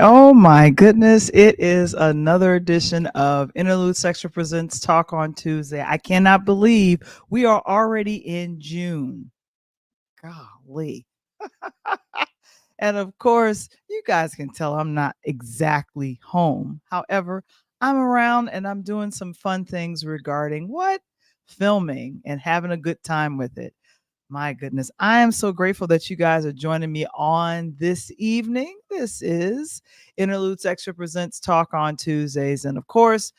Oh my goodness. It is another edition of Interludes Extra Presents Talk on Tuesday. I cannot believe we are already in June. Golly. And of course, you guys can tell I'm not exactly home. However, I'm around and I'm doing some fun things regarding what? Filming and having a good time with it. My goodness. I am so grateful that you guys are joining me on this evening. This is Interludes Extra Presents Talk on Tuesdays. And of course,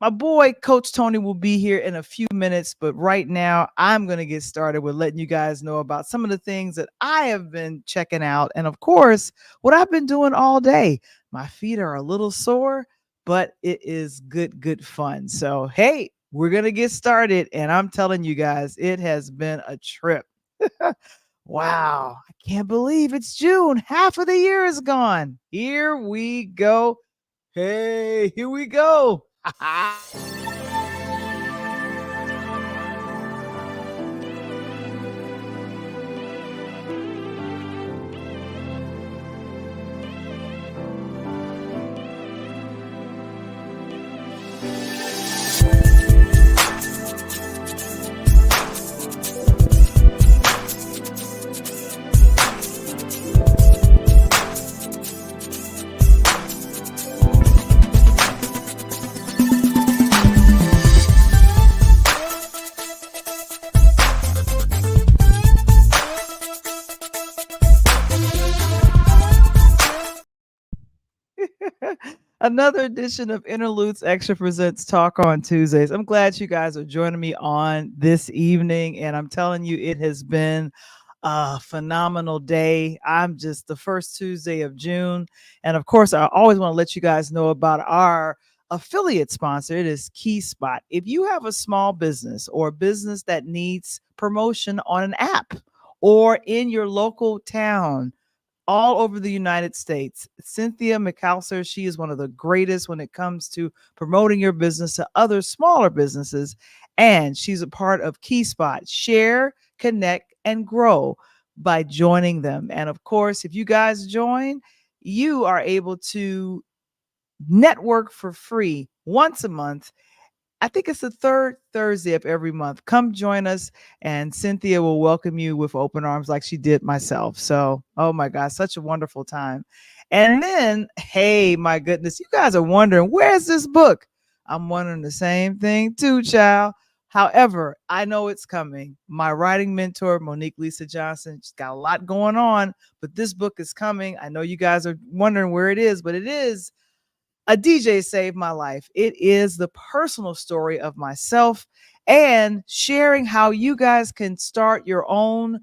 my boy, Coach Tony, will be here in a few minutes. But right now, I'm going to get started with letting you guys know about some of the things that I have been checking out. And of course, what I've been doing all day. My feet are a little sore, but it is good fun. So, hey, we're going to get started. And I'm telling you guys, it has been a trip. Wow. I can't believe it's June. Half of the year is gone. Here we go. Hey, here we go. Another edition of Interludes Extra Presents Talk on Tuesdays. I'm glad you guys are joining me on this evening, and I'm telling you, it has been a phenomenal day. I'm just the first Tuesday of June, and of course, I always want to let you guys know about our affiliate sponsor. It is Key Spot. If you have a small business or a business that needs promotion on an app or in your local town, all over the United States. Cynthia McAllister, she is one of the greatest when it comes to promoting your business to other smaller businesses. And she's a part of KeySpot. Share, connect, and grow by joining them. And of course, if you guys join, you are able to network for free once a month. I think it's the third Thursday of every month. Come join us, and Cynthia will welcome you with open arms like she did myself. So, oh my God, such a wonderful time. And then, hey, my goodness, you guys are wondering, where's this book? I'm wondering the same thing too, child. However, I know it's coming. My writing mentor, Monique Lisa Johnson, she's got a lot going on, but this book is coming. I know you guys are wondering where it is, but it is A DJ Saved My Life. It is the personal story of myself and sharing how you guys can start your own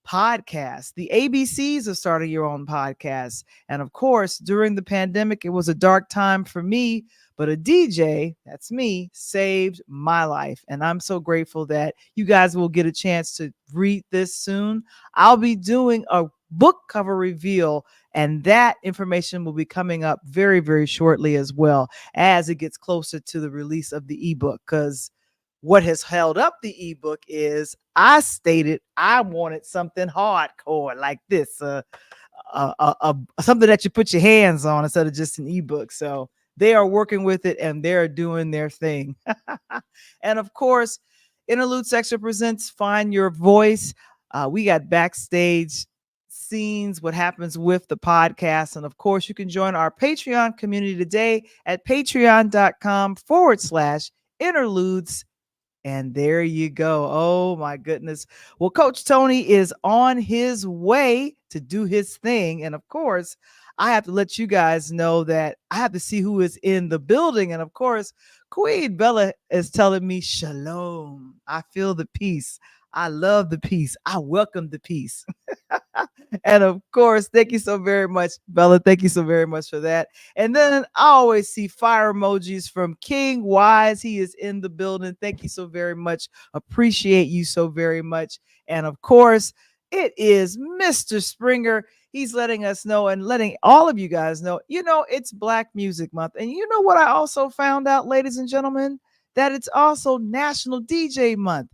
podcast. The ABCs of starting your own podcast. And of course, during the pandemic, it was a dark time for me, but a DJ, that's me, saved my life. And I'm so grateful that you guys will get a chance to read this soon. I'll be doing a book cover reveal, and that information will be coming up very shortly as well as it gets closer to the release of the ebook. Because what has held up the ebook is I stated I wanted something hardcore like this, something that you put your hands on instead of just an ebook. So they are working with it and they're doing their thing. And of course, Interludes Extra presents Find Your Voice. We got backstage scenes, what happens with the podcast. And of course, you can join our Patreon community today at patreon.com/interludes. And there you go. Oh my goodness. Well, Coach Tony is on his way to do his thing. And of course, I have to let you guys know that I have to see who is in the building. And of course, Queen Bella is telling me shalom. I feel the peace. I love the peace. I welcome the peace. And of course, thank you so very much, Bella. Thank you so very much for that. And then I always see fire emojis from King Wise. He is in the building. Thank you so very much. Appreciate you so very much. And of course, it is Mr. Springer. He's letting us know and letting all of you guys know, it's Black Music Month. And you know what I also found out, ladies and gentlemen? That it's also National DJ Month.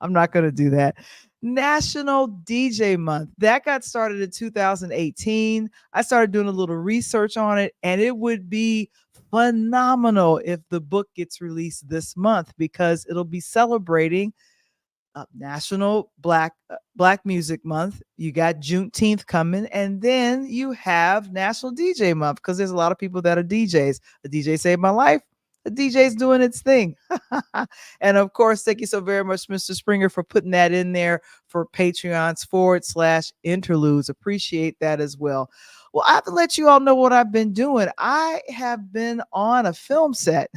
I'm not going to do that. National DJ Month. That got started in 2018. I started doing a little research on it, and it would be phenomenal if the book gets released this month because it'll be celebrating National Black Music Month. You got Juneteenth coming, and then you have National DJ Month because there's a lot of people that are DJs. A DJ saved my life. A DJ's doing its thing. And of course, thank you so very much, Mr. Springer, for putting that in there for Patreons /interludes. Appreciate that as well. Well, I have to let you all know what I've been doing. I have been on a film set.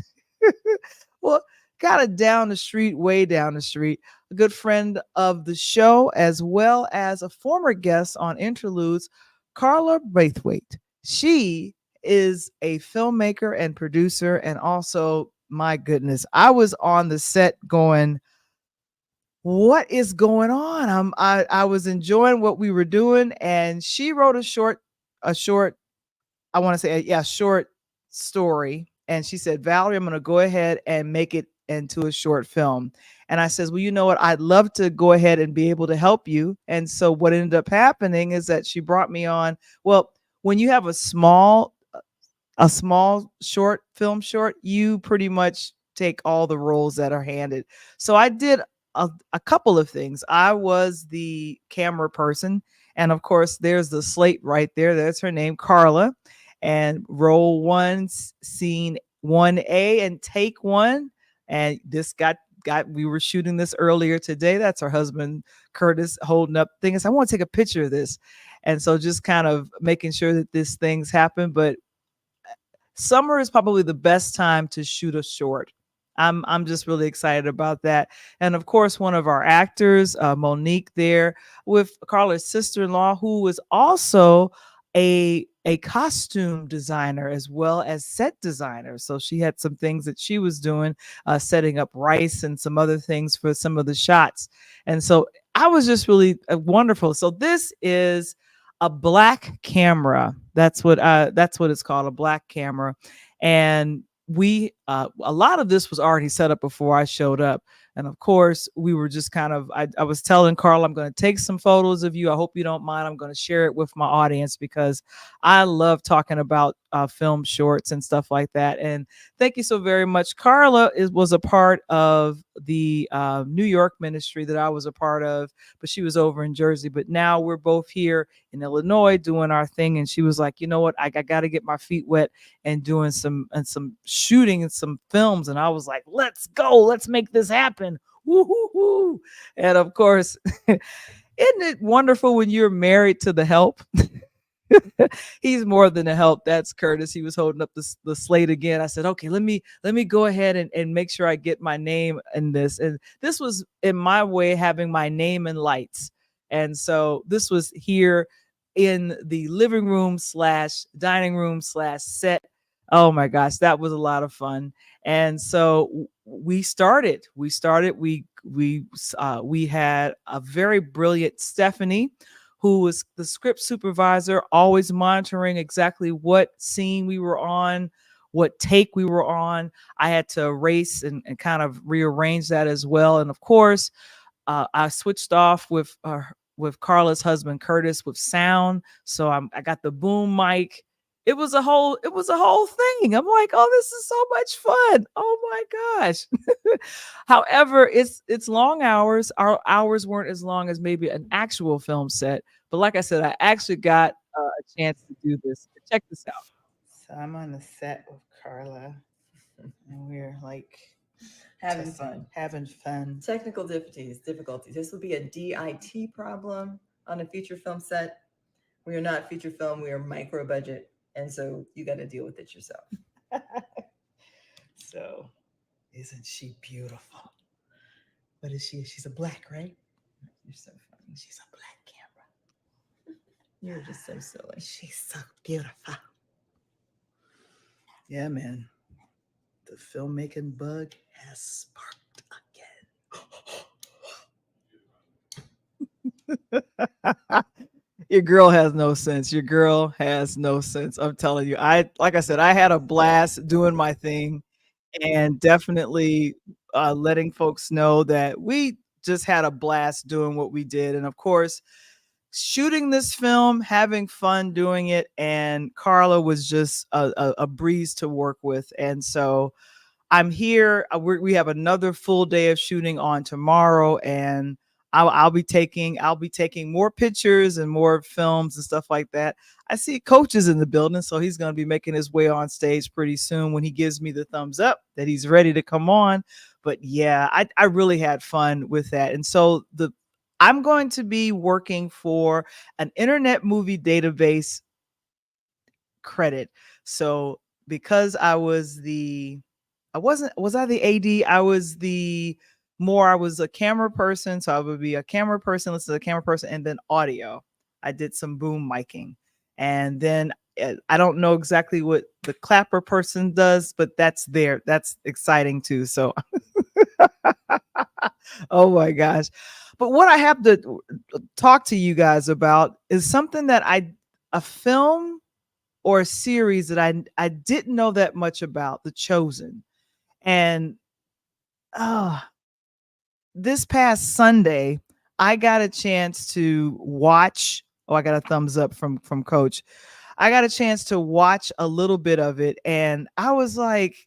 Well, kind of down the street, way down the street. A good friend of the show, as well as a former guest on Interludes, Carla Braithwaite. She is a filmmaker and producer, and also, my goodness, I was on the set going, what is going on? I was enjoying what we were doing, and she wrote a short, I want to say, yeah, short story. And she said, Valerie, I'm going to go ahead and make it into a short film. And I says, well, you know what? I'd love to go ahead and be able to help you. And so what ended up happening is that she brought me on. Well, when you have a small short film short, you pretty much take all the roles that are handed. So I did a couple of things. I was the camera person. And of course, there's the slate right there. That's her name, Carla. And roll one, scene 1A, and take one. And this got we were shooting this earlier today. That's her husband, Curtis, holding up things. I want to take a picture of this. And so just kind of making sure that these things happen. But summer is probably the best time to shoot a short. I'm just really excited about that. And of course, one of our actors, Monique, there with Carla's sister-in-law, who was also a costume designer as well as set designer. So she had some things that she was doing, setting up rice and some other things for some of the shots. And so I was just really wonderful. So this is a black camera. That's what it's called, a black camera. And we a lot of this was already set up before I showed up. And of course, we were just kind of, I was telling Carl, I'm going to take some photos of you. I hope you don't mind. I'm going to share it with my audience because I love talking about film shorts and stuff like that. And thank you so very much. Carla was a part of the New York ministry that I was a part of, but she was over in Jersey. But now we're both here in Illinois doing our thing. And she was like, you know what? I got to get my feet wet and doing some shooting and some films. And I was like, let's go. Let's make this happen. Woo-hoo-hoo. And of course, isn't it wonderful when you're married to the help? He's more than a help. That's Curtis. He was holding up the slate again. I said, okay, let me go ahead and make sure I get my name in this. And this was in my way having my name in lights. And so this was here in the living room / dining room / set. Oh my gosh, that was a lot of fun. And so we started. We had a very brilliant Stephanie, who was the script supervisor, always monitoring exactly what scene we were on, what take we were on. I had to erase and kind of rearrange that as well. And of course, I switched off with Carla's husband, Curtis, with sound. So I got the boom mic. It was a whole thing. I'm like, oh, this is so much fun. Oh my gosh. However, it's long hours. Our hours weren't as long as maybe an actual film set. But like I said, I actually got a chance to do this. Check this out. So I'm on the set with Carla, and we're like having fun. Technical difficulties. This would be a DIT problem on a feature film set. We are not feature film. We are micro budget. And so you got to deal with it yourself. So, isn't she beautiful? What is she? She's a black, right? You're so funny. She's a black camera. You're just so silly. She's so beautiful. Yeah, man. The filmmaking bug has sparked again. Your girl has no sense. Your girl has no sense. I'm telling you. Like I said, I had a blast doing my thing, and definitely letting folks know that we just had a blast doing what we did. And of course, shooting this film, having fun doing it. And Carla was just a breeze to work with. And so I'm here. We have another full day of shooting on tomorrow, and I'll be taking more pictures and more films and stuff like that. I see Coach is in the building, so he's going to be making his way on stage pretty soon when he gives me the thumbs up that he's ready to come on. But yeah, I really had fun with that, and so I'm going to be working for an Internet Movie Database credit. So because was I the AD? I was a camera person. So I would be a camera person, listen to the camera person, and then audio. I did some boom miking. And then I don't know exactly what the clapper person does, but that's exciting too. So, oh my gosh. But what I have to talk to you guys about is something that a film or a series that I didn't know that much about, The Chosen. And this past Sunday, I got a chance to watch. Oh, I got a thumbs up from Coach. I got a chance to watch a little bit of it, and I was like,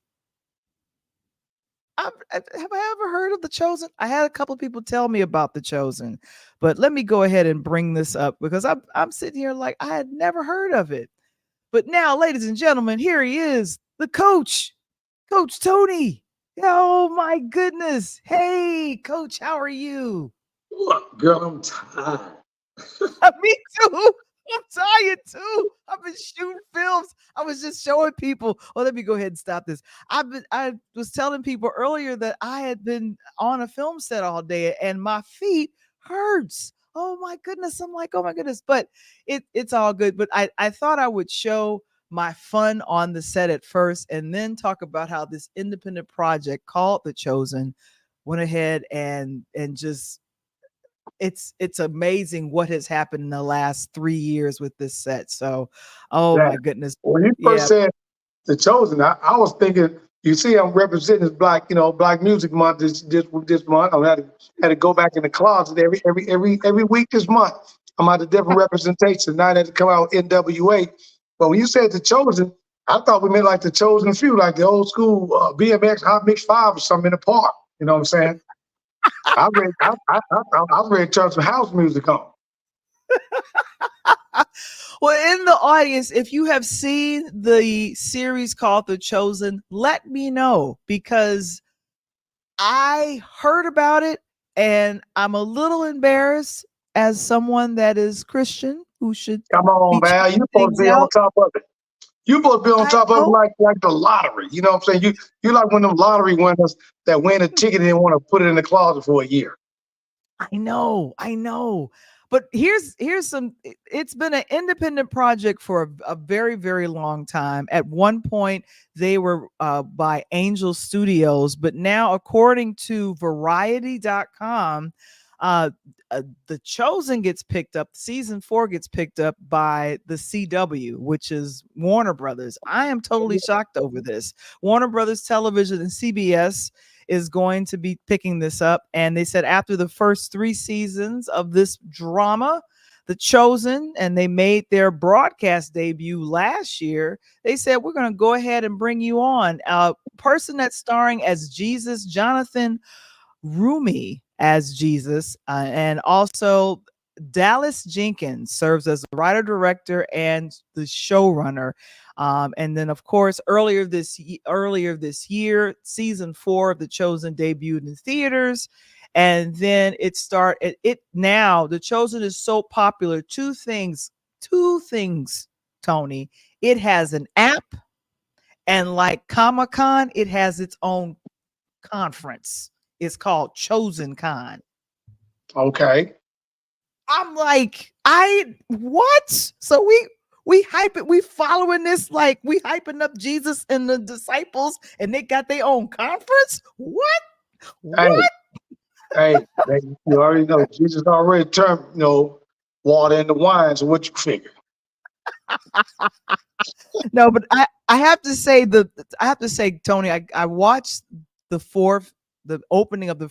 have I ever heard of The Chosen? I had a couple of people tell me about The Chosen, but let me go ahead and bring this up because I'm sitting here like I had never heard of it. But now, ladies and gentlemen, here he is, the coach, Coach Tony. Oh my goodness. Hey, Coach, how are you? Look, girl, I'm tired. Me too. I'm tired too. I've been shooting films. I was just showing people. Oh, let me go ahead and stop this. I was telling people earlier that I had been on a film set all day and my feet hurts. Oh my goodness. I'm like, oh my goodness. But it's all good. But I thought I would show my fun on the set at first and then talk about how this independent project called The Chosen went ahead and just it's amazing what has happened in the last 3 years with this set. So, oh Yeah. my goodness. When you first said The Chosen, I was thinking, you see, I'm representing this Black Music Month this month. I had to go back in the closet every week this month. I'm out of different representation. Now I had to come out NWA. But when you said The Chosen, I thought we meant like The Chosen Few, like the old school BMX Hot Mix 5 or something in the park. You know what I'm saying? I was ready to turn some house music on. Well, in the audience, if you have seen the series called The Chosen, let me know because I heard about it and I'm a little embarrassed as someone that is Christian who should Come on, man. You're supposed to be on top of it. You're supposed to be on top of it like the lottery. You know what I'm saying? You like one of them lottery winners that win a ticket and want to put it in the closet for a year. I know. But here's some. It's been an independent project for a very, very long time. At one point, they were by Angel Studios, but now, according to Variety.com, The Chosen gets picked up. Season 4 gets picked up by the CW, which is Warner Brothers. I am totally shocked over this. Warner Brothers Television and CBS is going to be picking this up. And they said after the first 3 seasons of this drama, The Chosen, and they made their broadcast debut last year, they said, we're going to go ahead and bring you on. A person that's starring as Jesus, Jonathan Rumi as Jesus, and also Dallas Jenkins serves as the writer, director, and the showrunner. And then, of course, earlier this year, season 4 of The Chosen debuted in theaters. And then now The Chosen is so popular. Two things, Tony. It has an app, and like Comic-Con, it has its own conference. It's called Chosen Con. Okay. I'm like, what? So we hype it. We following this like we hyping up Jesus and the disciples, and they got their own conference. What? Hey, you already know Jesus already turned water into wine. So what you figure? No, but I have to say Tony, I watched the 4th the opening of the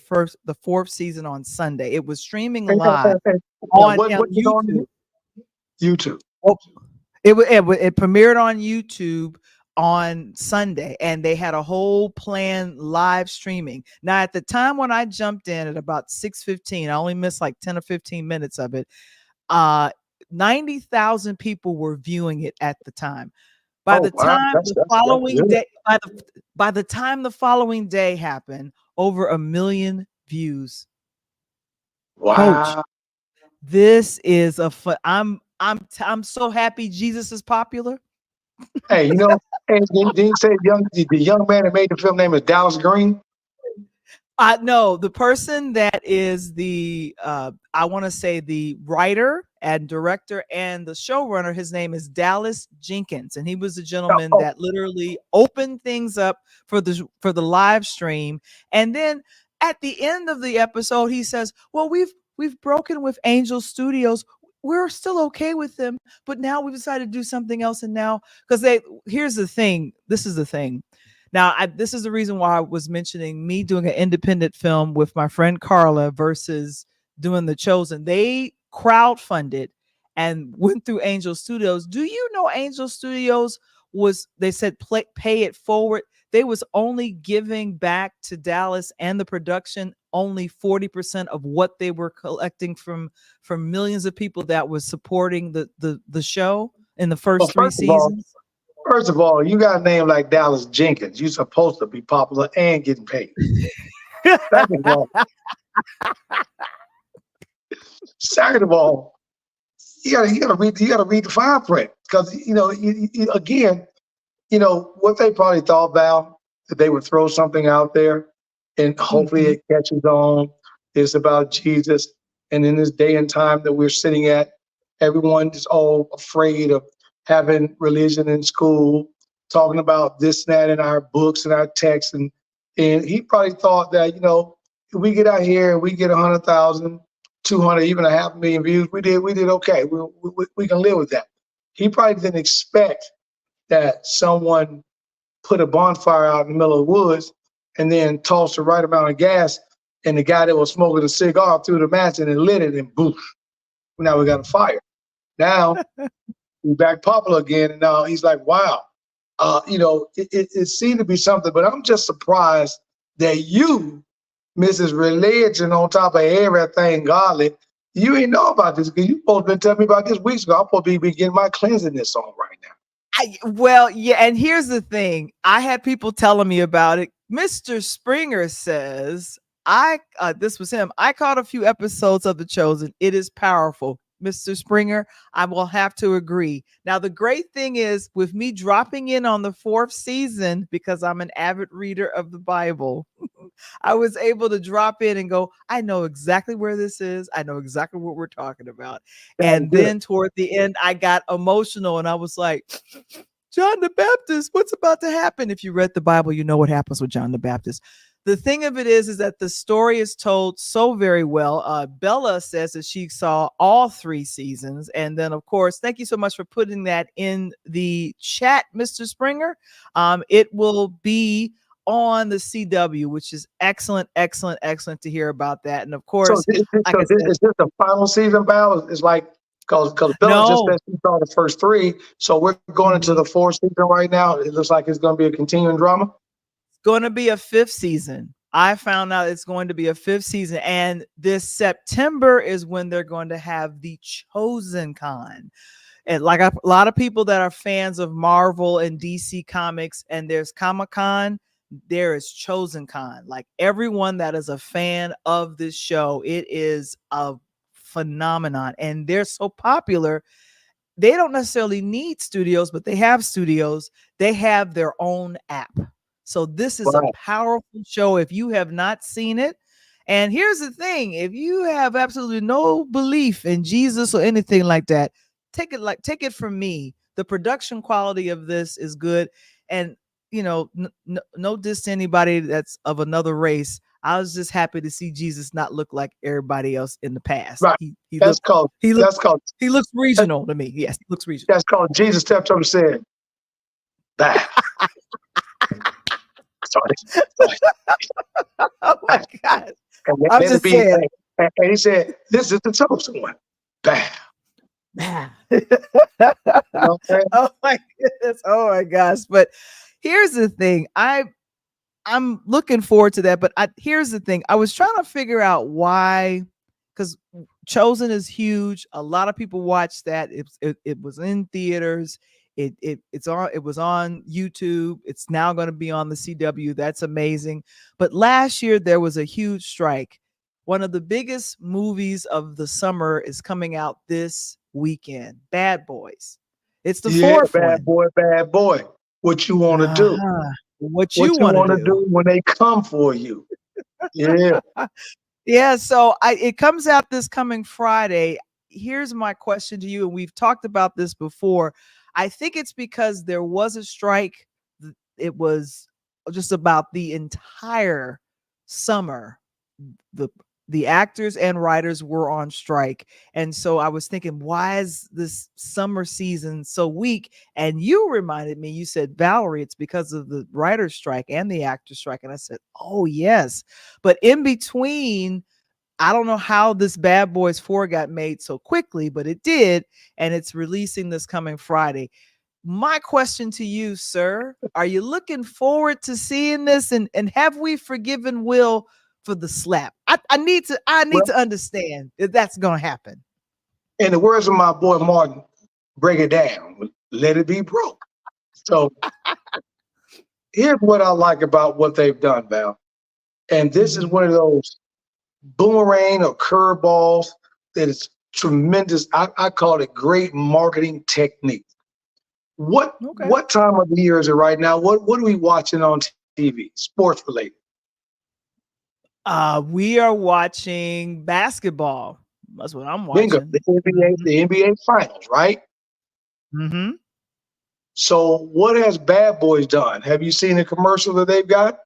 fourth season on Sunday. It was streaming Hey, live what on is on YouTube. YouTube? Oh, it premiered on YouTube on Sunday, and they had a whole planned live streaming. Now, at the time when I jumped in at about 6:15, I only missed like 10 or 15 minutes of it. 90,000 people were viewing it at the time. By the time the following day, by the time the following day happened, over 1 million views. Wow. Coach, this is I'm so happy Jesus is popular. Hey, you know, and then you say the young man that made the film name is Dallas Green. No, the person that is the I want to say the writer and director and the showrunner, his name is Dallas Jenkins, and he was the gentleman that literally opened things up for the live stream. And then at the end of the episode, he says, "Well, we've broken with Angel Studios. We're still okay with them, but now we've decided to do something else." And now, because here's the thing, this is the thing. Now, this is the reason why I was mentioning me doing an independent film with my friend Carla versus doing The Chosen. They crowdfunded and went through Angel Studios. Do you know Angel Studios they said pay it forward. They was only giving back to Dallas and the production only 40% of what they were collecting from millions of people that was supporting the show in the first 3 seasons. First of all, you got a name like Dallas Jenkins. You're supposed to be popular and getting paid. Second of all, you gotta read the fine print, because again, what they probably thought about, that they would throw something out there and hopefully it catches on. It's about Jesus, and in this day and time that we're sitting at, everyone is all afraid of having religion in school, talking about this and that in our books and our texts. And he probably thought that, if we get out here and we get 100,000, 200, even 500,000 views, we did okay. We can live with that. He probably didn't expect that someone put a bonfire out in the middle of the woods and then tossed the right amount of gas, and the guy that was smoking a cigar threw the match and it lit it, and boof, now we got a fire. Now we're back popular again, and now he's like, wow, it seemed to be something, but I'm just surprised that you, Mrs. Religion, on top of everything godly, you ain't know about this, because you supposed to be telling me about this weeks ago. I'm supposed to be getting my cleansing this on right now. And here's the thing. I had people telling me about it. Mr. Springer says, this was him. I caught a few episodes of The Chosen. It is powerful. Mr. Springer, I will have to agree. Now, the great thing is, with me dropping in on the 4th season, because I'm an avid reader of the Bible, I was able to drop in and go, I know exactly where this is. I know exactly what we're talking about. And then toward the end, I got emotional and I was like, John the Baptist, what's about to happen? If you read the Bible, you know what happens with John the Baptist. The thing of it is that the story is told so very well. Bella says that she saw all 3 seasons. And then, of course, thank you so much for putting that in the chat, Mr. Springer. It will be on the CW, which is excellent to hear about that. And of course, is this the final season, Val? It's like, because Bella just said she saw the first 3, so we're going into the 4th season right now. It looks like it's going to be a continuing drama. Going to be a 5th season. I found out it's going to be a 5th season, and this September is when they're going to have the Chosen Con. And like a lot of people that are fans of Marvel and DC Comics, and there's Comic-Con, there is Chosen Con. Like, everyone that is a fan of this show, it is a phenomenon, and they're so popular. They don't necessarily need studios, but they have studios. They have their own app. So this is a powerful show if you have not seen it. And here's the thing. If you have absolutely no belief in Jesus or anything like that, take it from me. The production quality of this is good. And, no diss to anybody that's of another race. I was just happy to see Jesus not look like everybody else in the past. Right. He looks regional to me. Yes, he looks regional. That's called Jesus stepped up and said, "Bah." Oh my God. And I'm let it just be. saying. And he said, "This is the chosen one." Bam. You know what I'm saying? Oh my goodness. Oh my gosh. But here's the thing. I'm looking forward to that. But here's the thing. I was trying to figure out why, because Chosen is huge. A lot of people watched that. It was in theaters. It was on YouTube. It's now going to be on the CW. That's amazing. But last year there was a huge strike. One of the biggest movies of the summer is coming out this weekend. Bad Boys. It's the Yeah, fourth bad one. boy, bad boy. What you want to do? Uh-huh. What you What you want to want to do? do when they come for you? Yeah. Yeah, so it comes out this coming Friday. Here's my question to you, and we've talked about this before. I think it's because there was a strike. It was just about the entire summer. The the actors and writers were on strike. And so I was thinking, why is this summer season so weak? And you reminded me, you said, Valerie, it's because of the writer's strike and the actor's strike. And I said, oh, yes. But in between, I don't know how this Bad Boys 4 got made so quickly, but it did. And it's releasing this coming Friday. My question to you, sir, are you looking forward to seeing this? And have we forgiven Will for the slap? I need to Well, understand if that's gonna happen. in the words of my boy Martin, break it down. Let it be broke. So here's what I like about what they've done, Val. And this is one of those boomerang or curveballs that is tremendous. I call it great marketing technique. Okay. What time of the year is it right now? What are we watching on TV? Sports related. We are watching basketball. That's what I'm Bingo. watching. The NBA finals, right? Mm-hmm. So what has Bad Boys done? Have you seen the commercial that they've got?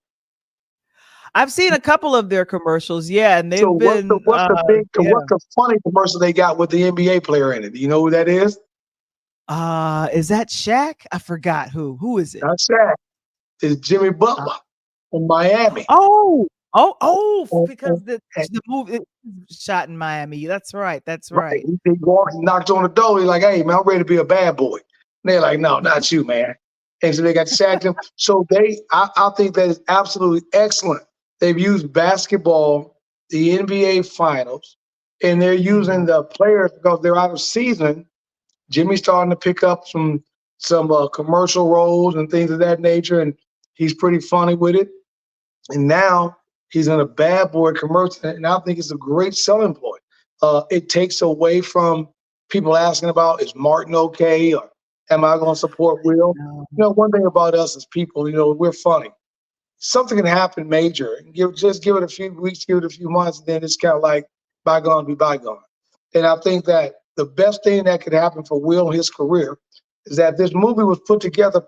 I've seen a couple of their commercials, yeah, and So they've been what's the funny commercial they got with the NBA player in it? Do you know who that is? Is that Shaq? I forgot who. Who is it? Not Shaq. It's Jimmy Uh, Butler from Miami. because the And movie is shot in Miami. That's right. That's right. he walked and knocked on the door. He's like, "Hey man, I'm ready to be a bad boy." And they're like, "No, not you, man." And so they got sacked him. So I think that is absolutely excellent. They've used basketball, the NBA finals, and they're using the players because they're out of season. Jimmy's starting to pick up some commercial roles and things of that nature, and he's pretty funny with it. And now he's in a Bad Boy commercial, and I think it's a great selling point. It takes away from people asking about, is Martin okay, or am I going to support Will? No. You know, one thing about us as people, you know, we're funny. Something can happen major, and just give it a few weeks, give it a few months, and then it's kind of like bygone be bygone. And I think that the best thing that could happen for Will in his career is that this movie was put together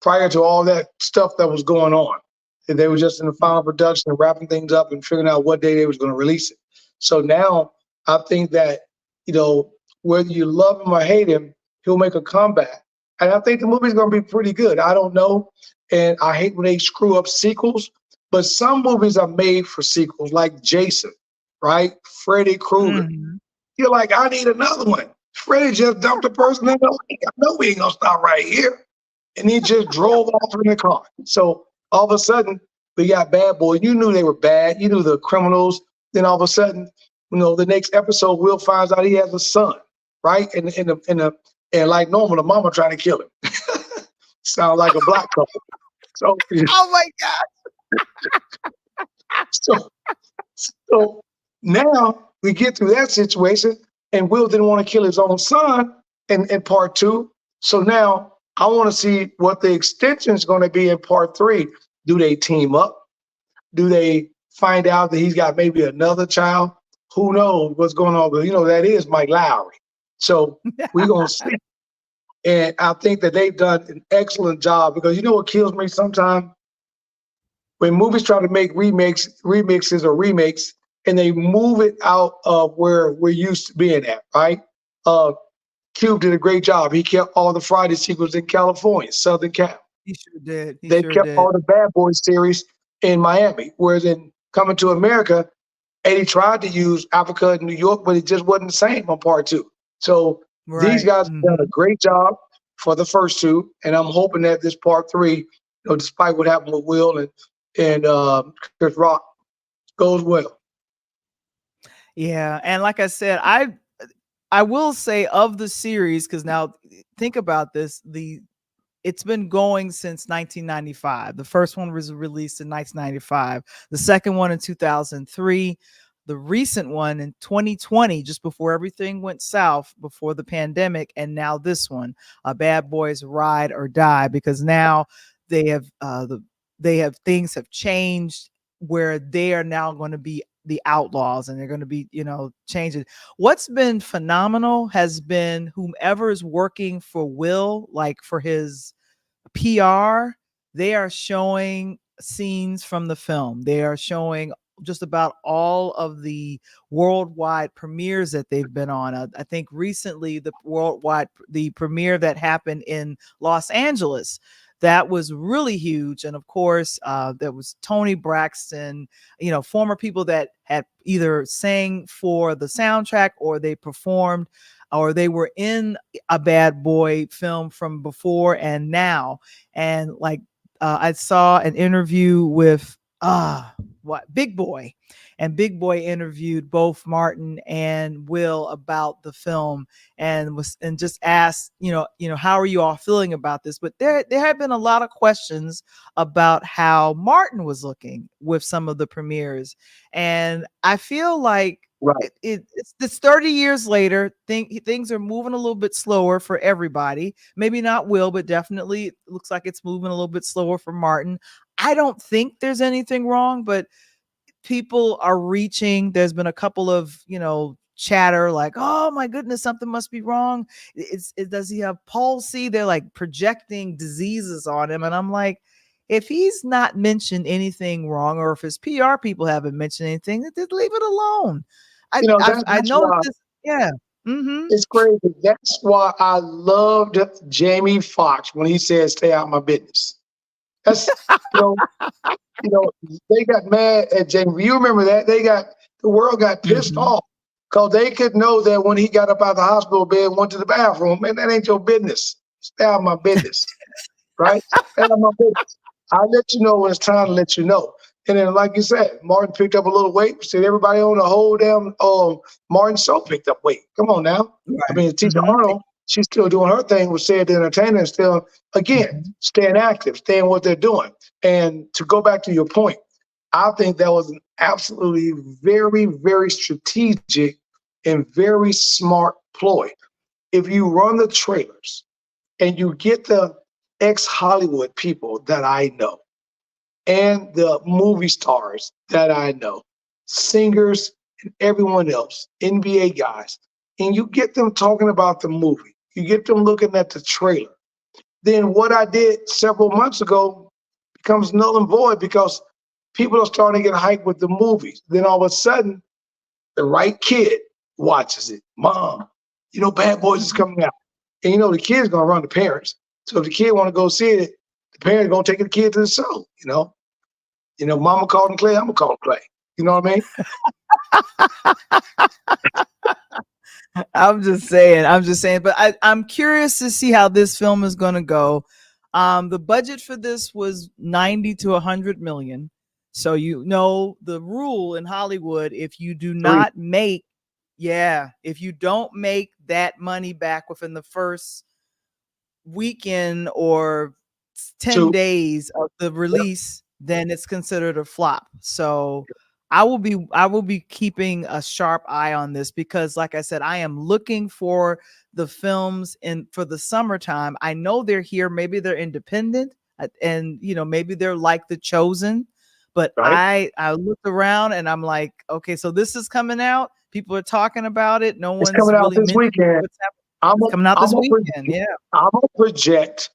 prior to all that stuff that was going on. And they were just in the final production and wrapping things up and figuring out what day they was going to release it. So now I think that, you know, whether you love him or hate him, he'll make a comeback. And I think the movie's going to be pretty good. I don't know. And I hate when they screw up sequels, but some movies are made for sequels, like Jason, right? Freddy Krueger. Mhm. You're like, I need another one. Freddy just dumped a person in the lake. I know we ain't going to stop right here. And he just drove off in the car. So all of a sudden, we got Bad Boys. You knew they were bad. You knew the criminals. Then all of a sudden, you know, the next episode, Will finds out he has a son, right? And like normal, the mama trying to kill him. Sound like a black couple. So, Oh my God. so, so now we get through that situation, and Will didn't want to kill his own son in part two. So now I want to see what the extension is going to be in part three. Do they team up? Do they find out that he's got maybe another child? Who knows what's going on? But you know, that is Mike Lowry. So we're going to see. And I think that they've done an excellent job, because you know what kills me sometimes? When movies try to make remixes or remakes, and they move it out of where we're used to being at, right? Cube did a great job. He kept all the Friday sequels in California, Southern Cal. He sure did. He They sure kept did. all the Bad Boys series in Miami, whereas in Coming to America, Eddie tried to use Africa and New York, but it just wasn't the same on part two. So these Right. guys have done a great job for the first two, and I'm hoping that this part three, you know, despite what happened with Will and Chris Rock, goes well. Yeah, and like I said, I will say of the series, because now think about this, it's been going since 1995. The first one was released in 1995, the second one in 2003, the recent one in 2020, just before everything went south, before the pandemic, and now this one, Bad Boys Ride or Die, because now they have things have changed where they are now going to be the outlaws, and they're going to be, changing. What's been phenomenal has been whomever is working for Will, like for his PR, they are showing scenes from the film. They are showing just about all of the worldwide premieres that they've been on. I think recently the premiere that happened in Los Angeles, that was really huge. And of course, there was Tony Braxton, former people that had either sang for the soundtrack or they performed or they were in a Bad Boy film from before and now. And like, I saw an interview with Big Boy, and Big Boy interviewed both Martin and Will about the film and just asked, how are you all feeling about this? But there had been a lot of questions about how Martin was looking with some of the premieres. And I feel like Right. it's 30 years later. Things are moving a little bit slower for everybody. Maybe not Will, but definitely it looks like it's moving a little bit slower for Martin. I don't think there's anything wrong, but people are reaching. There's been a couple of, chatter like, oh my goodness, something must be wrong. Does he have palsy? They're like projecting diseases on him. And I'm like, if he's not mentioned anything wrong, or if his PR people haven't mentioned anything, just leave it alone. I That's know why this. Yeah. Mm-hmm. it's crazy. That's why I loved Jamie Foxx when he said, "Stay out my business." That's you know, they got mad at Jamie. You remember that? The world got pissed off because they could know that when he got up out of the hospital bed and went to the bathroom, man, that ain't your business. Stay out my business, right? Stay out my business. I'll let you know when it's time to let you know. And then, like you said, Martin picked up a little weight. Said everybody on the whole damn Martin show picked up weight. Come on now. Right. I mean, Tisha Arnold, she's still doing her thing with Said the Entertainer and still, again, staying active, staying what they're doing. And to go back to your point, I think that was an absolutely very, very strategic and very smart ploy. If you run the trailers and you get the ex-Hollywood people that I know and the movie stars that I know, singers and everyone else, NBA guys, and you get them talking about the movie, you get them looking at the trailer, then what I did several months ago becomes null and void because people are starting to get hyped with the movies. Then all of a sudden, the right kid watches it. Mom, Bad Boys is coming out. And the kid's gonna run the parents. So if the kid wanna go see it, the parents gonna take the kid to the show, Mama called him Clay, I'm gonna call him Clay. You know what I mean? I'm just saying, but I'm curious to see how this film is going to go. The budget for this was 90 to 100 million. So the rule in Hollywood, if you do not if you don't make that money back within the first weekend or 10 days of the release, then it's considered a flop. So I will be keeping a sharp eye on this because, like I said, I am looking for the films for the summertime. I know they're here. Maybe they're independent, and maybe they're like The Chosen. But I looked around and I'm like, okay, so this is coming out. People are talking about it. No one's coming out really this weekend. It's coming out this weekend. Yeah. I'm gonna project.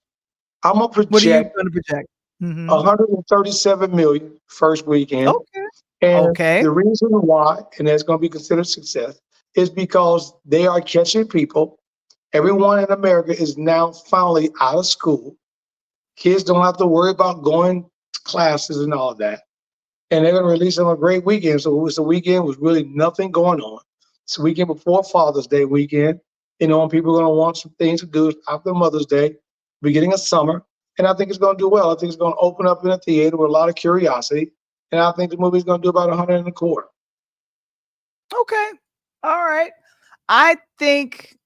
What are you going to project? 137 million first weekend. Okay. And the reason why, and that's going to be considered success, is because they are catching people. Everyone in America is now finally out of school. Kids don't have to worry about going to classes and all that. And they're going to release it on a great weekend. So it's a weekend with really nothing going on. It's a weekend before Father's Day weekend. And people are going to want some things to do after Mother's Day, beginning of summer. And I think it's going to do well. I think it's going to open up in a theater with a lot of curiosity. And I think the movie's going to do about 125. Okay. All right. I think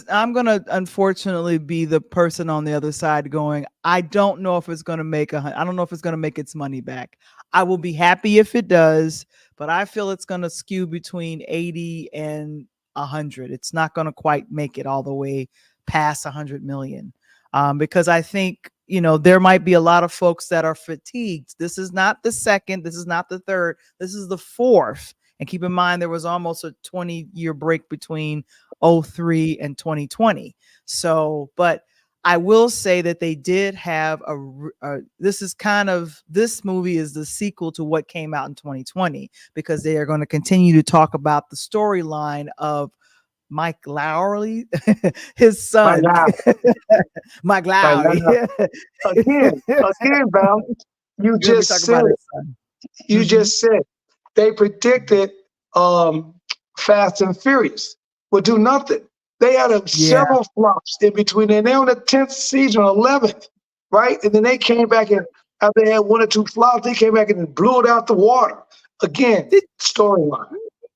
I'm going to unfortunately be the person on the other side going, I don't know if it's going to I don't know if it's going to make its money back. I will be happy if it does, but I feel it's going to skew between 80 and 100. It's not going to quite make it all the way past 100 million. Because I think, there might be a lot of folks that are fatigued. This is not the second. This is not the third. This is the fourth. And keep in mind, there was almost a 20-year break between 2003 and 2020. So, but I will say that they did have this movie is the sequel to what came out in 2020, because they are going to continue to talk about the storyline of Mike Lowry, his son, Mike Lowry. Again, Val, you just said they predicted Fast and Furious would do nothing. They had several flops in between, and they're on the 10th season, 11th, right? And then they came back, and after they had one or two flops, they came back and blew it out the water. Again, storyline,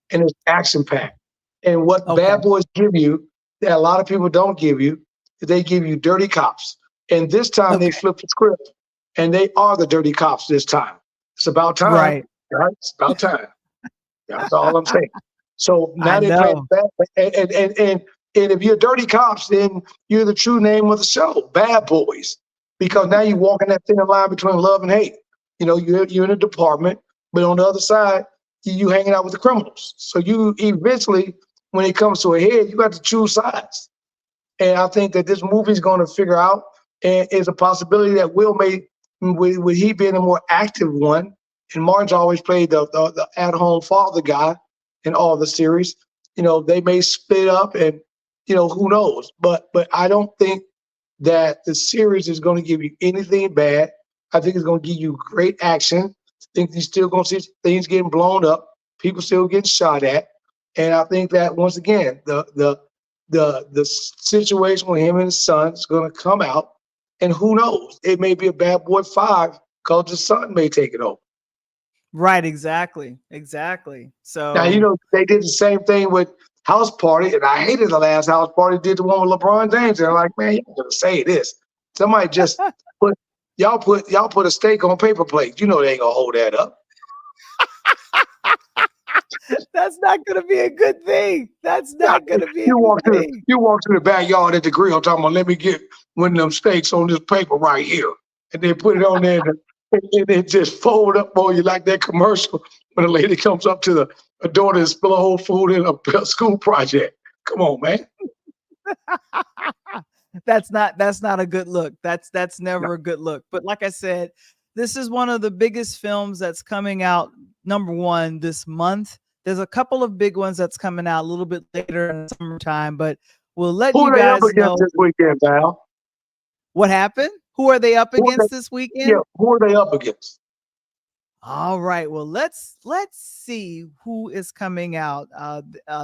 and it's action-packed. And what Bad Boys give you that a lot of people don't give you, they give you dirty cops. And this time they flipped the script, and they are the dirty cops this time. It's about time. Right? It's about time. That's all I'm saying. So now they play bad, and if you're dirty cops, then you're the true name of the show, Bad Boys, because now you're walking that thin line between love and hate. You're in a department, but on the other side, you hanging out with the criminals. So you eventually, when it comes to a head, you got to choose sides. And I think that this movie's going to figure out, and it's a possibility that Will may, with he being a more active one, and Martin's always played the at-home father guy in all the series. They may split up, and who knows. But I don't think that the series is going to give you anything bad. I think it's going to give you great action. I think you're still going to see things getting blown up, people still getting shot at, and I think that once again the situation with him and his son is going to come out, and who knows? It may be a Bad Boy 5 because the son may take it over. Right, exactly. So now they did the same thing with House Party, and I hated the last House Party. Did the one with LeBron James, and I'm like, man, you're gonna say this. Somebody just put a steak on paper plates. They ain't gonna hold that up. That's not gonna be a good thing. That's not gonna be. You walk to the backyard at the grill, talking about, let me get one of them steaks on this paper right here, and then put it on there. And it just fold up on you like that commercial when a lady comes up to a daughter and spill a whole food in a school project. Come on, man. That's not a good look. That's never a good look. But like I said, this is one of the biggest films that's coming out, number one, this month. There's a couple of big ones that's coming out a little bit later in the summertime, but we'll let you guys know this weekend, Val. What happened? Who are they up against this weekend? Yeah, who are they up against? All right. Well, let's see who is coming out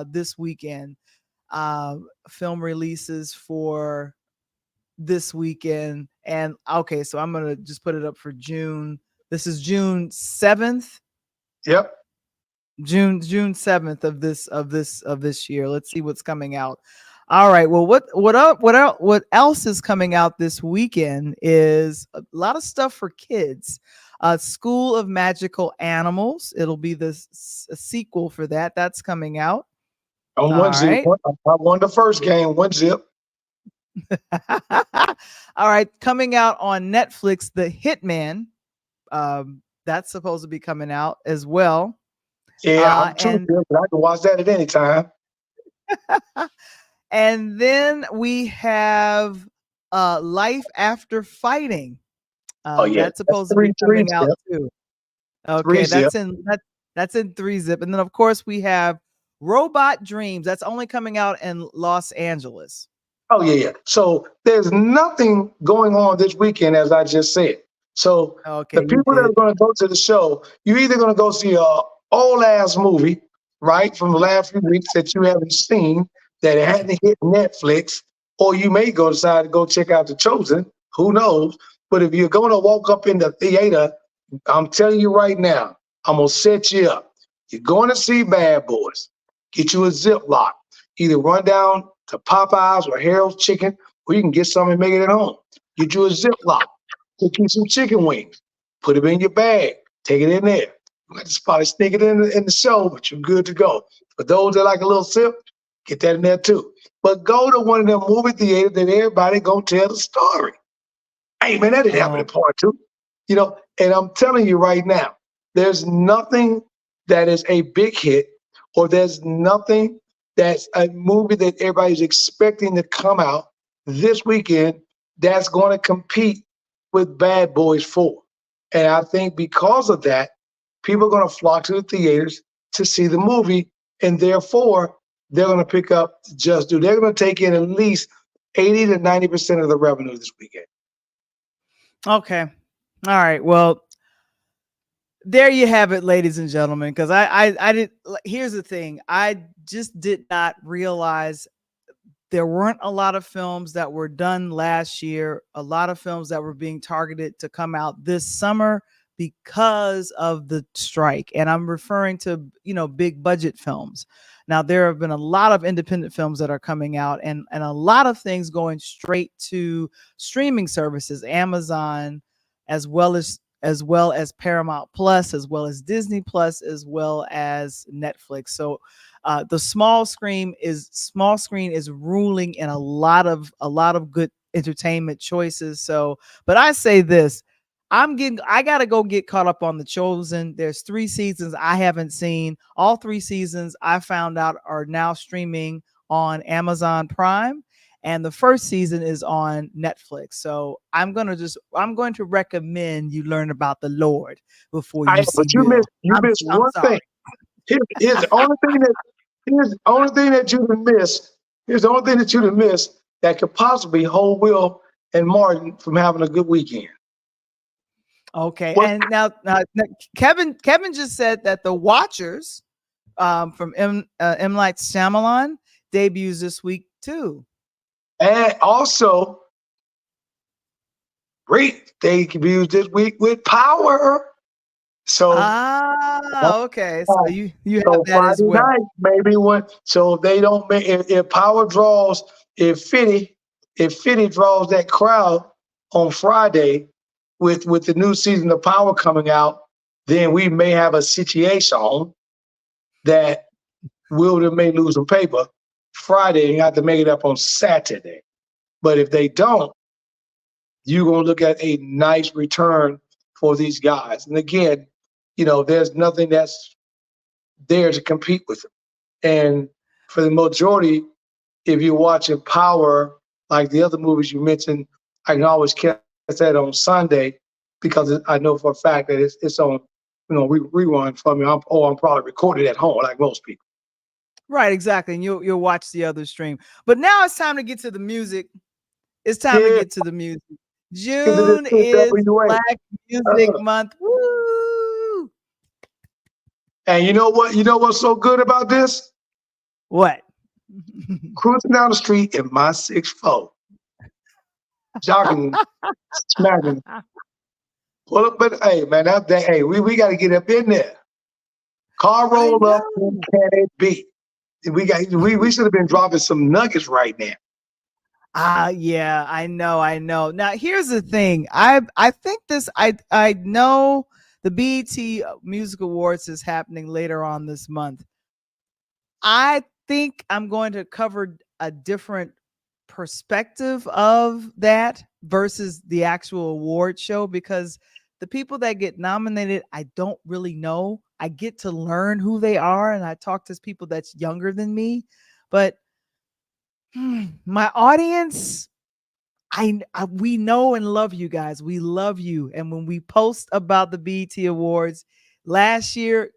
this weekend. Film releases for this weekend. And okay, so I'm gonna just put it up for June. This is June 7th. Yep. June 7th of this year. Let's see what's coming out. All right. Well, what else is coming out this weekend is a lot of stuff for kids. School of Magical Animals. It'll be a sequel for that. That's coming out. On one zip. I won the first game. 1 zip. All right. Coming out on Netflix, The Hitman. That's supposed to be coming out as well. Yeah, I'm too good, but I can watch that at any time. And then we have Life After Fighting. That's supposed to be coming out too. Okay, that's in 3-zip. And then of course we have Robot Dreams. That's only coming out in Los Angeles. Oh yeah. So there's nothing going on this weekend, as I just said. So the Okay, you people that did. are going to go to the show, you're either going to go see a old ass movie, right, from the last few weeks that you haven't seen, that hadn't hit Netflix, or you may decide to go check out The Chosen. Who knows? But if you're going to walk up in the theater, I'm telling you right now, I'm gonna set you up. You're going to see Bad Boys. Get you a Ziploc. Either run down to Popeyes or Harold's Chicken, or you can get something and make it at home. Get you a Ziploc. Get you some chicken wings. Put them in your bag. Take it in there. You got to probably sneak it in the show, but you're good to go. For those that like a little sip, get that in there too. But go to one of them movie theaters that everybody gonna tell the story. Hey man, that didn't happen Oh, in part two. And I'm telling you right now, there's nothing that is a big hit, or there's nothing that's a movie that everybody's expecting to come out this weekend that's going to compete with Bad Boys 4. And I think because of that, people are going to flock to the theaters to see the movie, and therefore they're going to pick up Just Do. They're going to take in at least 80 to 90% of the revenue this weekend. okay. All right. Well, there you have it, ladies and gentlemen. Because I did. Here's the thing. I just did not realize there weren't a lot of films that were done last year. A lot of films that were being targeted to come out this summer because of the strike. And I'm referring to, big budget films. Now, there have been a lot of independent films that are coming out, and a lot of things going straight to streaming services, Amazon, as well as Paramount Plus, as well as Disney Plus, as well as Netflix. So the small screen is ruling in a lot of good entertainment choices. So, but I say this, I gotta go get caught up on The Chosen. There's 3 seasons I haven't seen. All 3 seasons I found out are now streaming on Amazon Prime, and the first season is on Netflix. So I'm going to recommend you learn about the Lord before you see But you Bill. missed I'm one thing. sorry. Here's the only thing that you done missed. Here's the only thing that you done missed that could possibly hold Will and Martin from having a good weekend. Okay, What? and now Kevin just said that The Watchers from M. Night Shyamalan debuts this week too. And also, great, they can be used this week with Power. So, Okay, so you have so that as Friday well. night maybe one. So if they don't make if Power draws if Fitty draws that crowd on Friday with the new season of Power coming out, then we may have a situation that Wilder may lose some paper Friday and have to make it up on Saturday. But if they don't, you're going to look at a nice return for these guys. And again, there's nothing that's there to compete with them. And for the majority, if you're watching Power, like the other movies you mentioned, I can always catch that on Sunday because I know for a fact that it's on, rerun for me. I'm probably recorded at home like most people. Right, exactly. And you'll watch the other stream. But now it's time to get to the music. It's time to Yeah, get to the music. into this June is WA. Black Music Month. Woo! And you know what? You know what's so good about this? What? Cruising down the street in my 6'4", jogging, smacking. Well, but hey, man, hey, we got to get up in there. Car I roll up, know. who can it be? We should have been dropping some nuggets right now. Yeah, I know. Now here's the thing. I think I know the BET Music Awards is happening later on this month. I think I'm going to cover a different perspective of that versus the actual award show, because the people that get nominated, I don't really know. I get to learn who they are, and I talk to people that's younger than me, but my audience, we know and love you guys. We love you. And when we post about the BET Awards last year,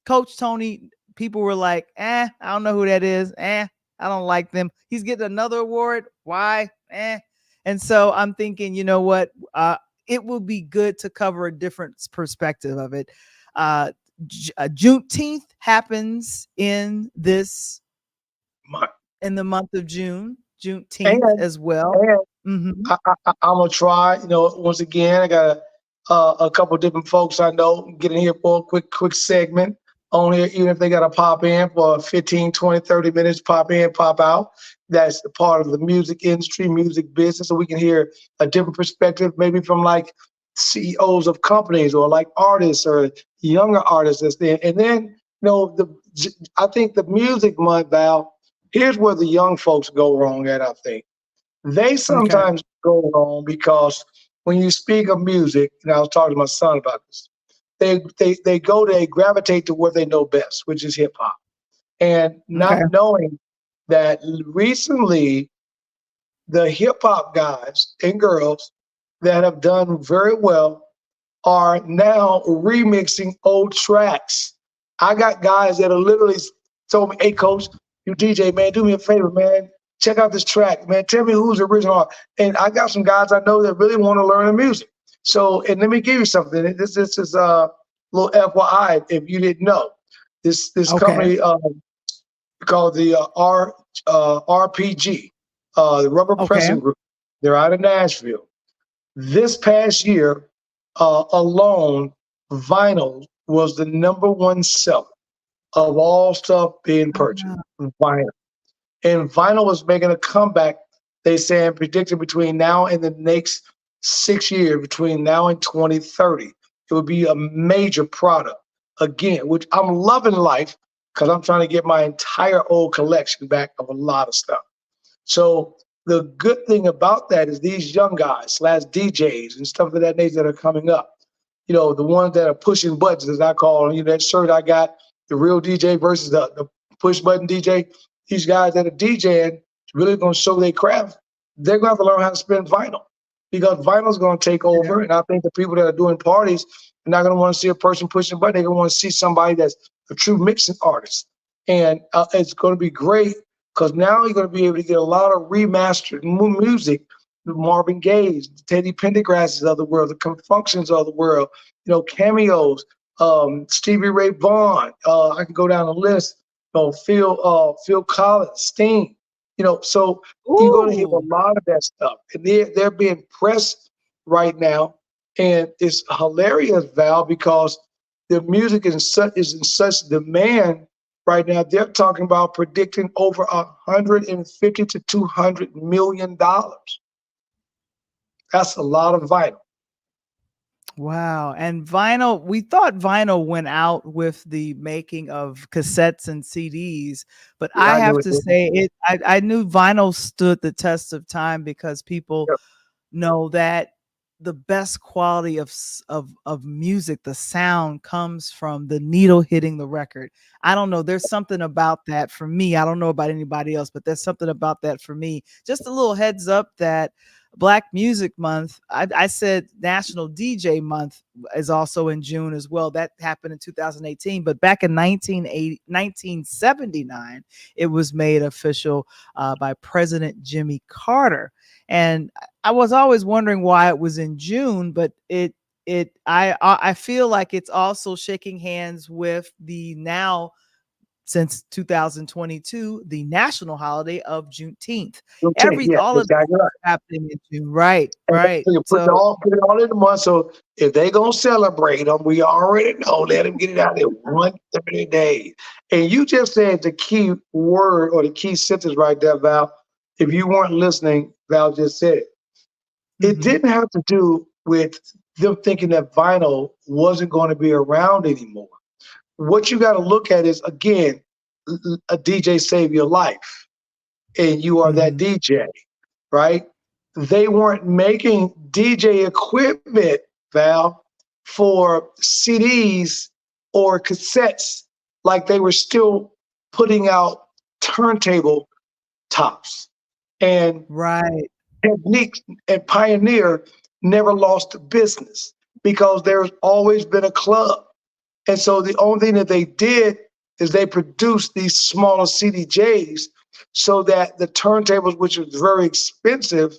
Coach Tony, people were like, I don't know who that is. I don't like them. He's getting another award. Why? And so I'm thinking, you know what? It will be good to cover a different perspective of it. Juneteenth happens in the month of June, Juneteenth as well. And I'm gonna try. Once again, I got a couple of different folks I know getting here for a quick segment on here, even if they got to pop in for 15, 20, 30 minutes, pop in, pop out. That's part of the music industry, music business, so we can hear a different perspective, maybe from like CEOs of companies or like artists or younger artists that's there. And then, I think the music month, Val, here's where the young folks go wrong at, I think. They sometimes go wrong because when you speak of music, and I was talking to my son about this, they gravitate to what they know best, which is hip hop. And not knowing that recently the hip hop guys and girls that have done very well are now remixing old tracks. I got guys that are literally told me, "Hey, coach, you DJ, man, do me a favor, man. Check out this track, man. Tell me who's the original." And I got some guys I know that really want to learn the music. So, and let me give you something. This is a little FYI if you didn't know. This company called the RPG, the Rubber Pressing Group. They're out of Nashville. This past year alone, vinyl was the #1 seller of all stuff being purchased. Vinyl. And vinyl is making a comeback, they say, and predicted between now and the next 6 years, between now and 2030. It would be a major product again, which I'm loving life because I'm trying to get my entire old collection back of a lot of stuff. So the good thing about that is these young guys / DJs and stuff of that nature that are coming up, the ones that are pushing buttons, as I call them, that shirt I got, the real DJ versus the push button DJ. These guys that are DJing really going to show their craft. They're going to have to learn how to spin vinyl because vinyl is going to take over. And I think the people that are doing parties are not going to want to see a person pushing a button. They're going to want to see somebody that's a true mixing artist. And it's going to be great because now you're going to be able to get a lot of remastered music, the Marvin Gaye's, the Teddy Pendergrasses of the world, the Confunctions of the world, cameos, Stevie Ray Vaughan. I can go down the list. Phil Collins, Sting, so you're going to hear a lot of that stuff. And they're being pressed right now. And it's hilarious, Val, because the music is in such demand right now. They're talking about predicting over $150 to $200 million. That's a lot of vinyl. Wow. And vinyl, we thought vinyl went out with the making of cassettes and CDs, but I have to say I knew vinyl stood the test of time because people know that the best quality of music, the sound, comes from the needle hitting the record. I don't know. There's something about that for me. I don't know about anybody else, but there's something about that for me. Just a little heads up that Black Music Month, I said National DJ Month is also in June as well. That happened in 2018, but back in 1979, it was made official by President Jimmy Carter. And I was always wondering why it was in June, but I feel like it's also shaking hands with the now, since 2022, the national holiday of Juneteenth. All of that is happening in June, right? So you put it all in the month. So if they're gonna celebrate them, we already know. Let them get it out there 130 days. And you just said the key word or the key sentence right there, Val. If you weren't listening, Val just said it. It didn't have to do with them thinking that vinyl wasn't going to be around anymore. What you got to look at is, again, a DJ save your life, and you are that DJ, right? They weren't making DJ equipment, Val, for CDs or cassettes, like they were still putting out turntable tops. And Technique and Pioneer never lost business because there's always been a club. And so the only thing that they did is they produced these smaller CDJs so that the turntables, which was very expensive,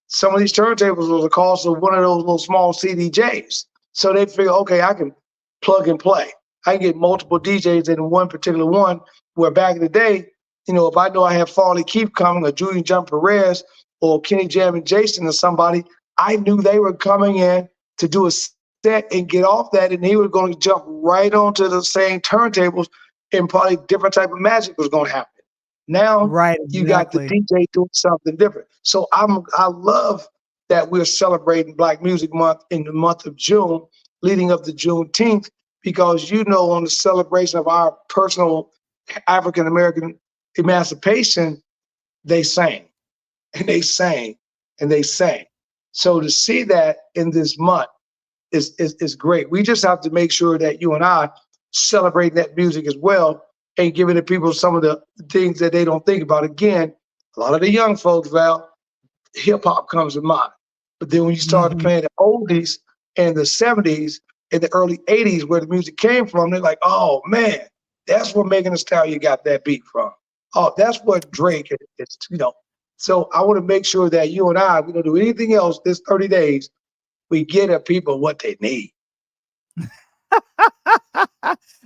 some of these turntables was the cost of one of those little small CDJs. So they figure, okay, I can plug and play. I can get multiple DJs in one particular one, where back in the day, if I know I have Farley Keith coming, or Julian John Perez, or Kenny Jam and Jason, or somebody, I knew they were coming in to do a set and get off that, and he was going to jump right onto the same turntables, and probably different type of magic was going to happen. Now, Right, you got the exactly. DJ doing something different. So I love that we're celebrating Black Music Month in the month of June, leading up to Juneteenth, because on the celebration of our personal African American emancipation, they sang and they sang and they sang. So to see that in this month is great. We just have to make sure that you and I celebrate that music as well, and giving the people some of the things that they don't think about. Again, a lot of the young folks, Val, hip hop comes to mind. But then when you start playing the oldies in the 70s and the early 80s, where the music came from, they're like, oh man, that's where Megan Thee Stallion got that beat from. Oh, that's what Drake is, So I want to make sure that you and I, we don't do anything else this 30 days. We get at people what they need.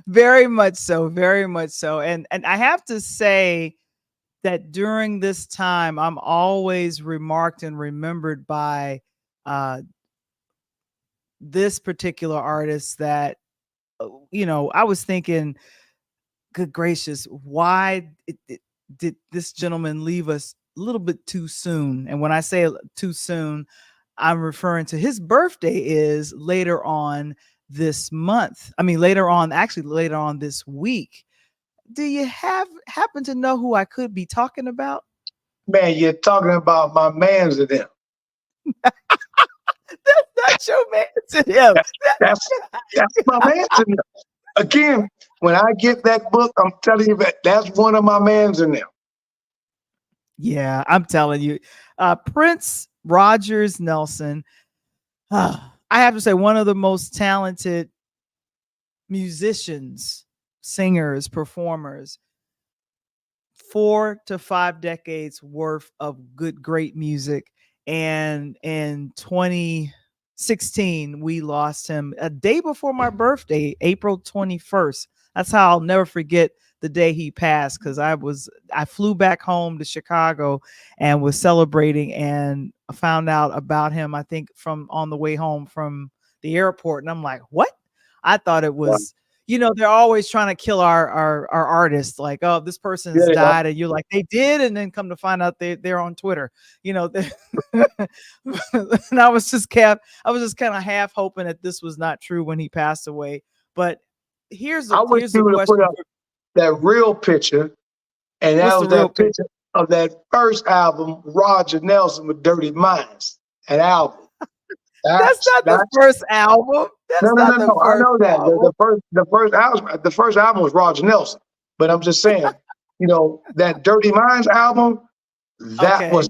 Very much so, very much so. And I have to say that during this time, I'm always remarked and remembered by this particular artist that, I was thinking, good gracious, why did this gentleman leave us a little bit too soon? And when I say too soon, I'm referring to his birthday is later on this month. I mean, later on this week. Do you happen to know who I could be talking about? Man, you're talking about my mans and them. That's not your man to him. That's my mans and them. Again, when I get that book, I'm telling you that's one of my mans in them. Yeah, I'm telling you. Prince Rogers Nelson, I have to say, one of the most talented musicians, singers, performers. 4 to 5 decades worth of great music. And in 2016, we lost him a day before my birthday, April 21st. That's how I'll never forget the day he passed, because I flew back home to Chicago and was celebrating, and found out about him, I think, from on the way home from the airport. And I'm like, what? I thought it was, they're always trying to kill our artists. Like, oh, this person's died, and you're like, they did, and then come to find out they're on Twitter. And I was just kind of half hoping that this was not true when he passed away. But here's the question. Put up that real picture, and that was that picture of that first album, Roger Nelson with Dirty Minds. That album. That's not the first album. No. I know that the first album was Roger Nelson, but I'm just saying, that Dirty Minds album, that was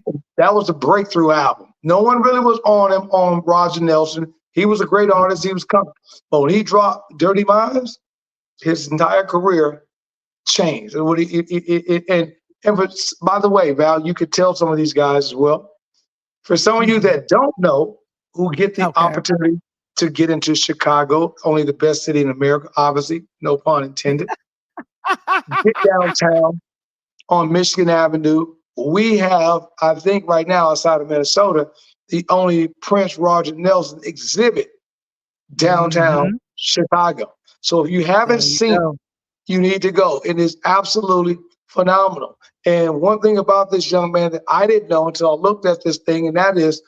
a breakthrough album. No one really was on him on Roger Nelson. He was a great artist. He was coming, but when he dropped Dirty Minds, his entire career changed. And by the way, Val, you could tell some of these guys as well. For some of you that don't know, who get the opportunity to get into Chicago, only the best city in America, obviously, no pun intended. Get downtown on Michigan Avenue. We have, I think right now outside of Minnesota, the only Prince Roger Nelson exhibit downtown Chicago. So if you haven't seen it, you need to go. It is absolutely phenomenal. And one thing about this young man that I didn't know until I looked at this thing, and that is,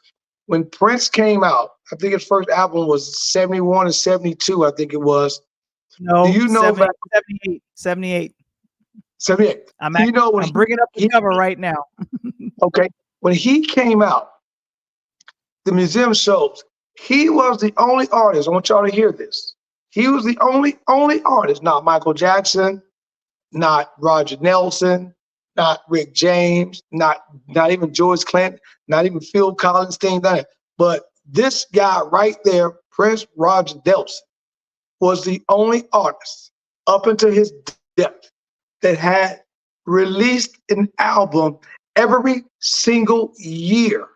when Prince came out, I think his first album was 71 or 72, I think it was. No, do you know 78. 78. I'm bringing up the cover right now. Okay. When he came out, the museum shows, he was the only artist. I want y'all to hear this. He was the only artist, not Michael Jackson, not Roger Nelson, not Rick James, not even George Clinton, not even Phil Collins, but this guy right there, Prince Roger Nelson, was the only artist up until his death that had released an album every single year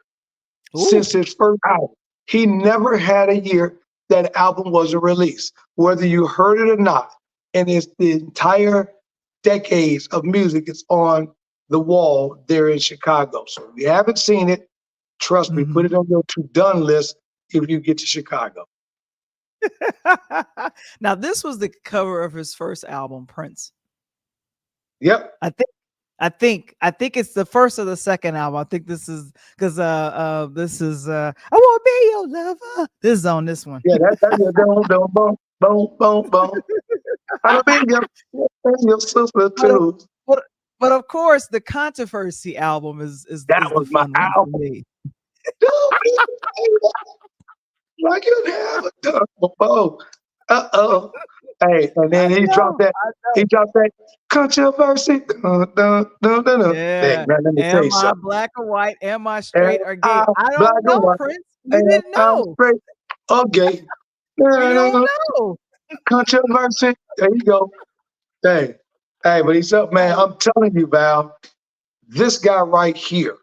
since his first album. He never had a year that album wasn't released, whether you heard it or not. And it's the entire decades of music is on the wall there in Chicago. So if you haven't seen it, trust me, put it on your to-done list if you get to Chicago. Now, this was the cover of his first album, Prince. Yep. I think it's the first or the second album. I think this is because this is I want to be your lover. This is on this one. Yeah, that's boom, boom, boom, boom, boom. I'll be your sister too. But of course, the Controversy album is that was my album. For me. Like you never done before. Hey, and then he dropped that. He dropped that Controversy. Yeah. Am I black or white? Am I straight or gay? I don't know, Prince. You didn't know. Straight or gay. You don't know. Controversy. There you go. Hey, but he's up, man. I'm telling you, Val. This guy right here,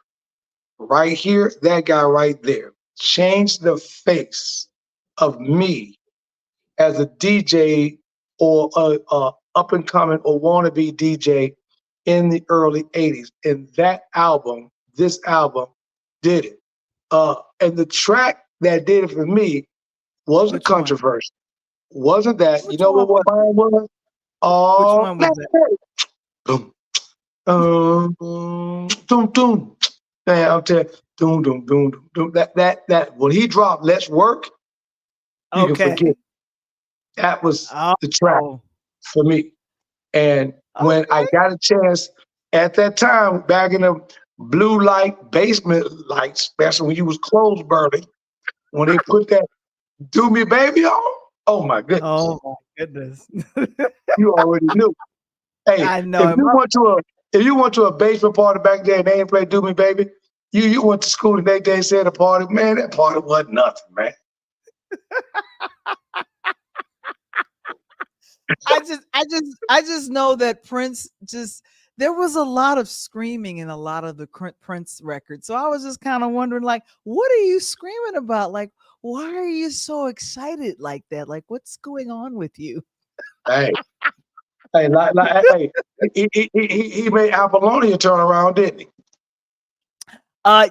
that guy right there, changed the face of me as a DJ or a up-and-coming or wannabe DJ in the early 80s. And that album, this album, did it. And the track that did it for me wasn't Controversy. Wasn't that? You know what mine was? Oh, which one was that? Boom, boom. Man, I'm telling you, doom. That when he dropped Let's Work, you can forget. That was the track for me. And when I got a chance at that time, back in the blue light basement lights, especially when you was clothes burning, when they put that Do Me Baby on, oh my goodness. Oh my goodness. You already knew. Hey, I know. If you went to a basement party back there and they ain't played Do Me Baby, you went to school the next day and said a party, man, that party wasn't nothing, man. I just know that Prince there was a lot of screaming in a lot of the Prince records. So I was just kind of wondering, like, what are you screaming about? Like, why are you so excited like that? Like, what's going on with you? Hey, he made Apollonia turn around, didn't he?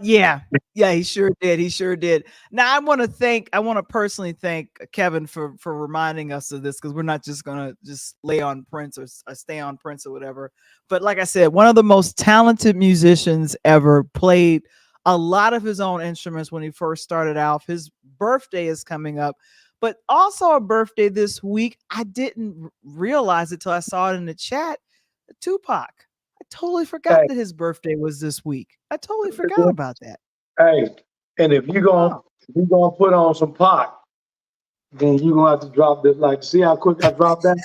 Yeah, he sure did. Now I want to personally thank Kevin for reminding us of this, because we're not just gonna just lay on Prince or stay on Prince or whatever. But like I said, one of the most talented musicians ever, played a lot of his own instruments when he first started out. His birthday is coming up, but also a birthday this week. I didn't realize it till I saw it in the chat. Tupac. I totally forgot that his birthday was this week. I totally forgot about that. Hey, and if you're gonna put on some Pac, then you're gonna have to drop this. Like, see how quick I dropped that?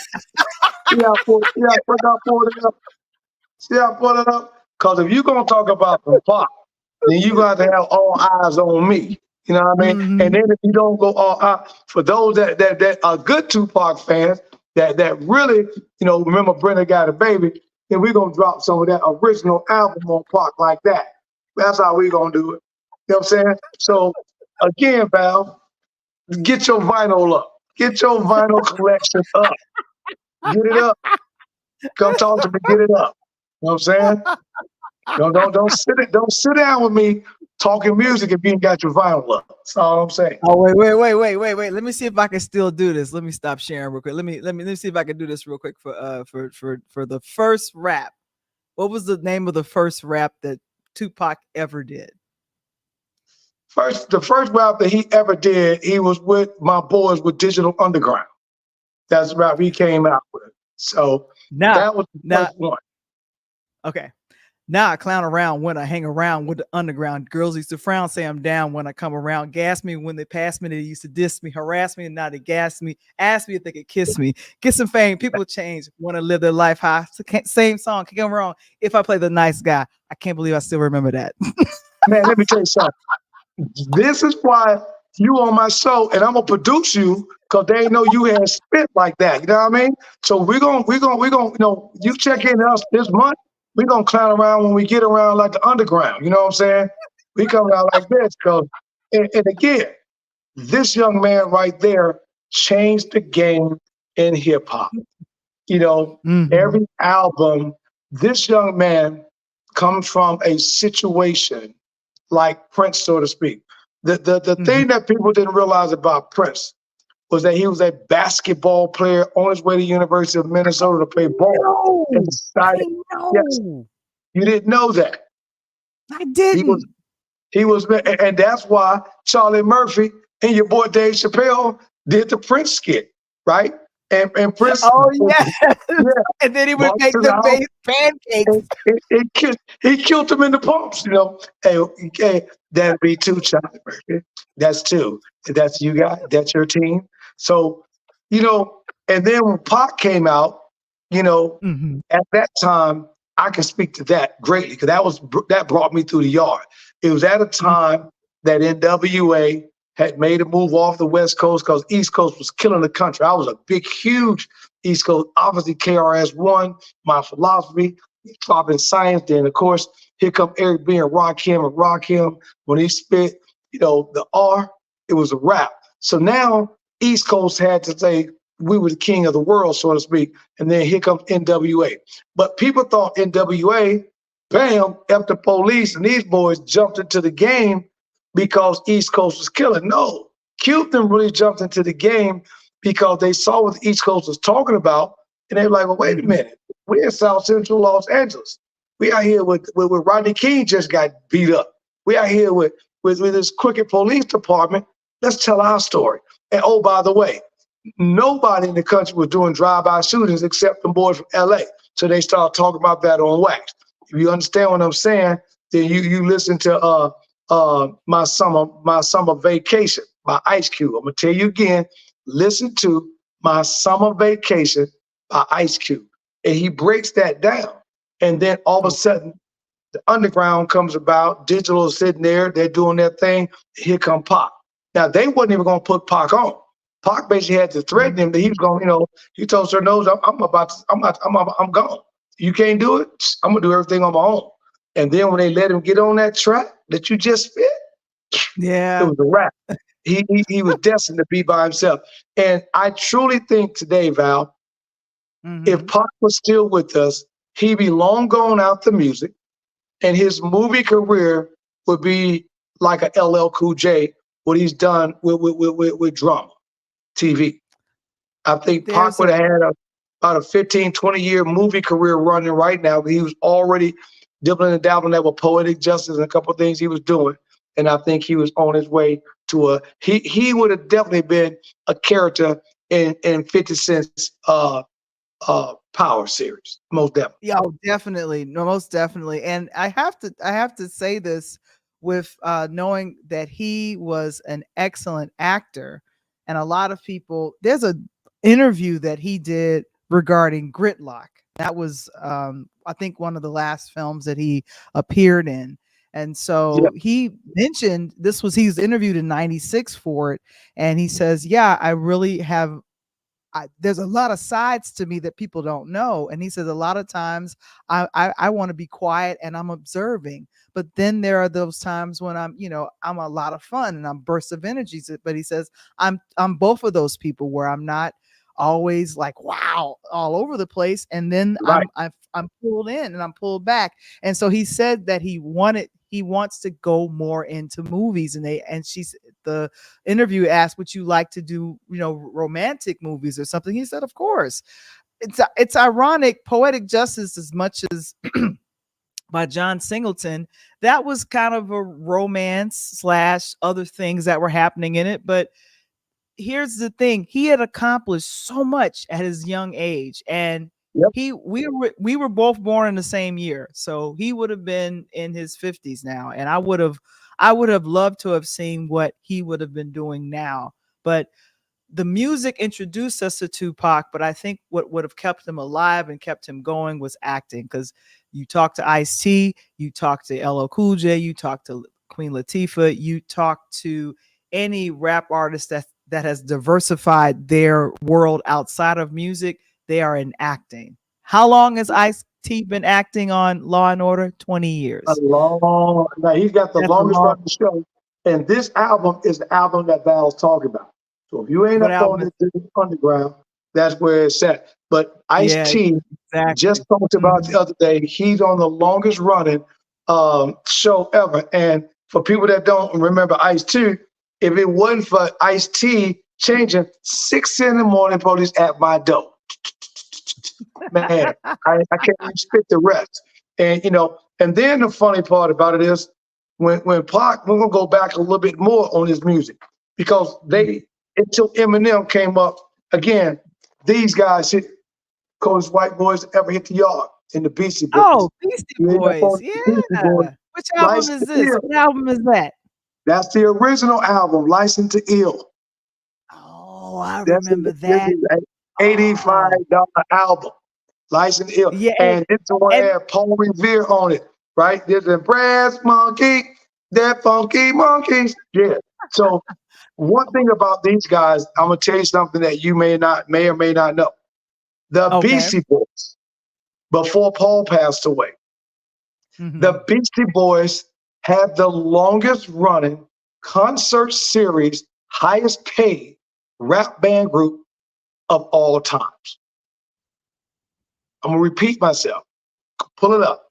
See how quick I pulled it up? See how I pulled it up? Because if you're gonna talk about some Pac, then you got to have all eyes on me. You know what I mean? And then if you don't go all out, for those that are good Tupac fans, that really, remember Brenda Got a Baby, then we're going to drop some of that original album on Pac like that. That's how we're going to do it. You know what I'm saying? So, again, Val, get your vinyl up. Get your vinyl collection up. Get it up. Come talk to me. Get it up. You know what I'm saying? Don't sit down with me talking music if you ain't got your vinyl up. That's all I'm saying. Oh, wait. Let me see if I can still do this. Let me stop sharing real quick. Let me see if I can do this real quick for the first rap. What was the name of the first rap that Tupac ever did? The first rap that he ever did, he was with my boys with Digital Underground. That's the rap he came out with. So that was the first one. Okay. Now I clown around when I hang around with the underground. Girls used to frown, say I'm down when I come around. Gas me when they pass me. They used to diss me, harass me, and now they gas me. Ask me if they could kiss me. Get some fame. People change. Want to live their life high. Same song. Can't go wrong. If I play the nice guy, I can't believe I still remember that. Man, let me tell you something. This is why you on my show, and I'm gonna produce you because they know you had spit like that. You know what I mean? So we're gonna, you check in us this month. we gonna clown around when we get around like the underground. You know what I'm saying? We come out like this. And again, this young man right there changed the game in hip hop. You know, every album, this young man comes from a situation like Prince, so to speak. The thing that people didn't realize about Prince was that he was a basketball player on his way to the University of Minnesota to play ball. And decided, yes, you didn't know that. I didn't. He was, and that's why Charlie Murphy and your boy Dave Chappelle did the Prince skit, right? And Prince, yeah. And then he would make the pancakes. He killed him in the pumps, you know. Hey, that'd be two, Charlie Murphy. That's two. That's you guys. That's your team. So, you know, and then when Pac came out, you know, at that time, I can speak to that greatly because that brought me through the yard. It was at a time that NWA had made a move off the West Coast because East Coast was killing the country. I was a big, huge East Coast, obviously KRS-One, my philosophy, dropping science. Then, of course, here come Eric B. and Rakim. When he spit, you know, the R, it was a rap. So now East Coast had to say, we were the king of the world, so to speak. And then here comes NWA. But people thought NWA, bam, F the Police, and these boys jumped into the game because East Coast was killing. No, Cupid really jumped into the game because they saw what the East Coast was talking about, and they were like, well, wait a minute. We're in South Central Los Angeles. We out here with Rodney King just got beat up. We out here with this crooked police department. Let's tell our story. And oh, by the way, nobody in the country was doing drive-by shootings except the boys from LA. So they started talking about that on wax. If you understand what I'm saying, then you listen to my summer vacation by Ice Cube. I'm gonna tell you again, listen to My Summer Vacation by Ice Cube. And he breaks that down. And then all of a sudden, the underground comes about, digital is sitting there, they're doing their thing. Here come Pac. Now they wasn't even gonna put Pac on. Pac basically had to threaten him that he was going, you know, he told Sir Nose, I'm gone. You can't do it. I'm gonna do everything on my own. And then when they let him get on that track that you just fit, it was a wrap. He was destined to be by himself. And I truly think today, Val, if Pac was still with us, he'd be long gone out the music, and his movie career would be like a LL Cool J, what he's done with drama, TV. I think Pac would have had about a 15, 20-year movie career running right now. He was already dibbling and dabbling that with Poetic Justice and a couple of things he was doing. And I think he was on his way to he would have definitely been a character in 50 Cent's Power series, most definitely. Yeah, definitely. No, most definitely. And I have to say this with knowing that he was an excellent actor. And a lot of people, there's a interview that he did regarding Gridlock. That was, I think, one of the last films that he appeared in. And so he mentioned he was interviewed in '96 for it. And he says, yeah, I really have, there's a lot of sides to me that people don't know. And he says, a lot of times I want to be quiet and I'm observing. But then there are those times when I'm a lot of fun and I'm bursts of energy. But he says, I'm both of those people where I'm not always like, wow, all over the place. And then I'm pulled in and I'm pulled back. And so he said that he wants to go more into movies. And the interview asked, would you like to do, romantic movies or something? He said, of course. It's ironic. Poetic Justice, as much as by John Singleton, that was kind of a romance / other things that were happening in it. But here's the thing. He had accomplished so much at his young age. And we were both born in the same year. So he would have been in his 50s now. And I would have loved to have seen what he would have been doing now. But the music introduced us to Tupac, but I think what would have kept him alive and kept him going was acting. Because you talk to Ice-T, you talk to LL Cool J, you talk to Queen Latifah, you talk to any rap artist that has diversified their world outside of music, they are in acting. How long has Ice T been acting on Law and Order? 20 years. Now he's got the That's a longest long. running show. And this album is the album that Val's talking about. So if you ain't What up on album it, is? underground, that's where it's at. But Yeah, Ice-T exactly. just talked about the other day, he's on the longest running show ever. And for people that don't remember Ice-T, if it wasn't for Ice-T changing 6 in the morning, police at my door. Man, I can't even spit the rest. And and then the funny part about it is when Pac, we're gonna go back a little bit more on his music because until Eminem came up again, these guys hit coldest white boys ever hit the yard in the Beastie Boys. Oh, Beastie Boys. The Beastie Boys. Yeah. Which album License is to this? Ill. What album is that? That's the original album, License to Ill. Oh, I This remember is that. an $85 album. License to Ill. Yeah, And this one and had Paul Revere on it, right? There's a brass monkey, that funky monkeys. Yeah. So one thing about these guys, I'm gonna tell you something that you may or may not know. The okay. Beastie Boys, before Paul passed away, the Beastie Boys had the longest running concert series, highest paid rap band group of all times. I'm gonna repeat myself. Pull it up.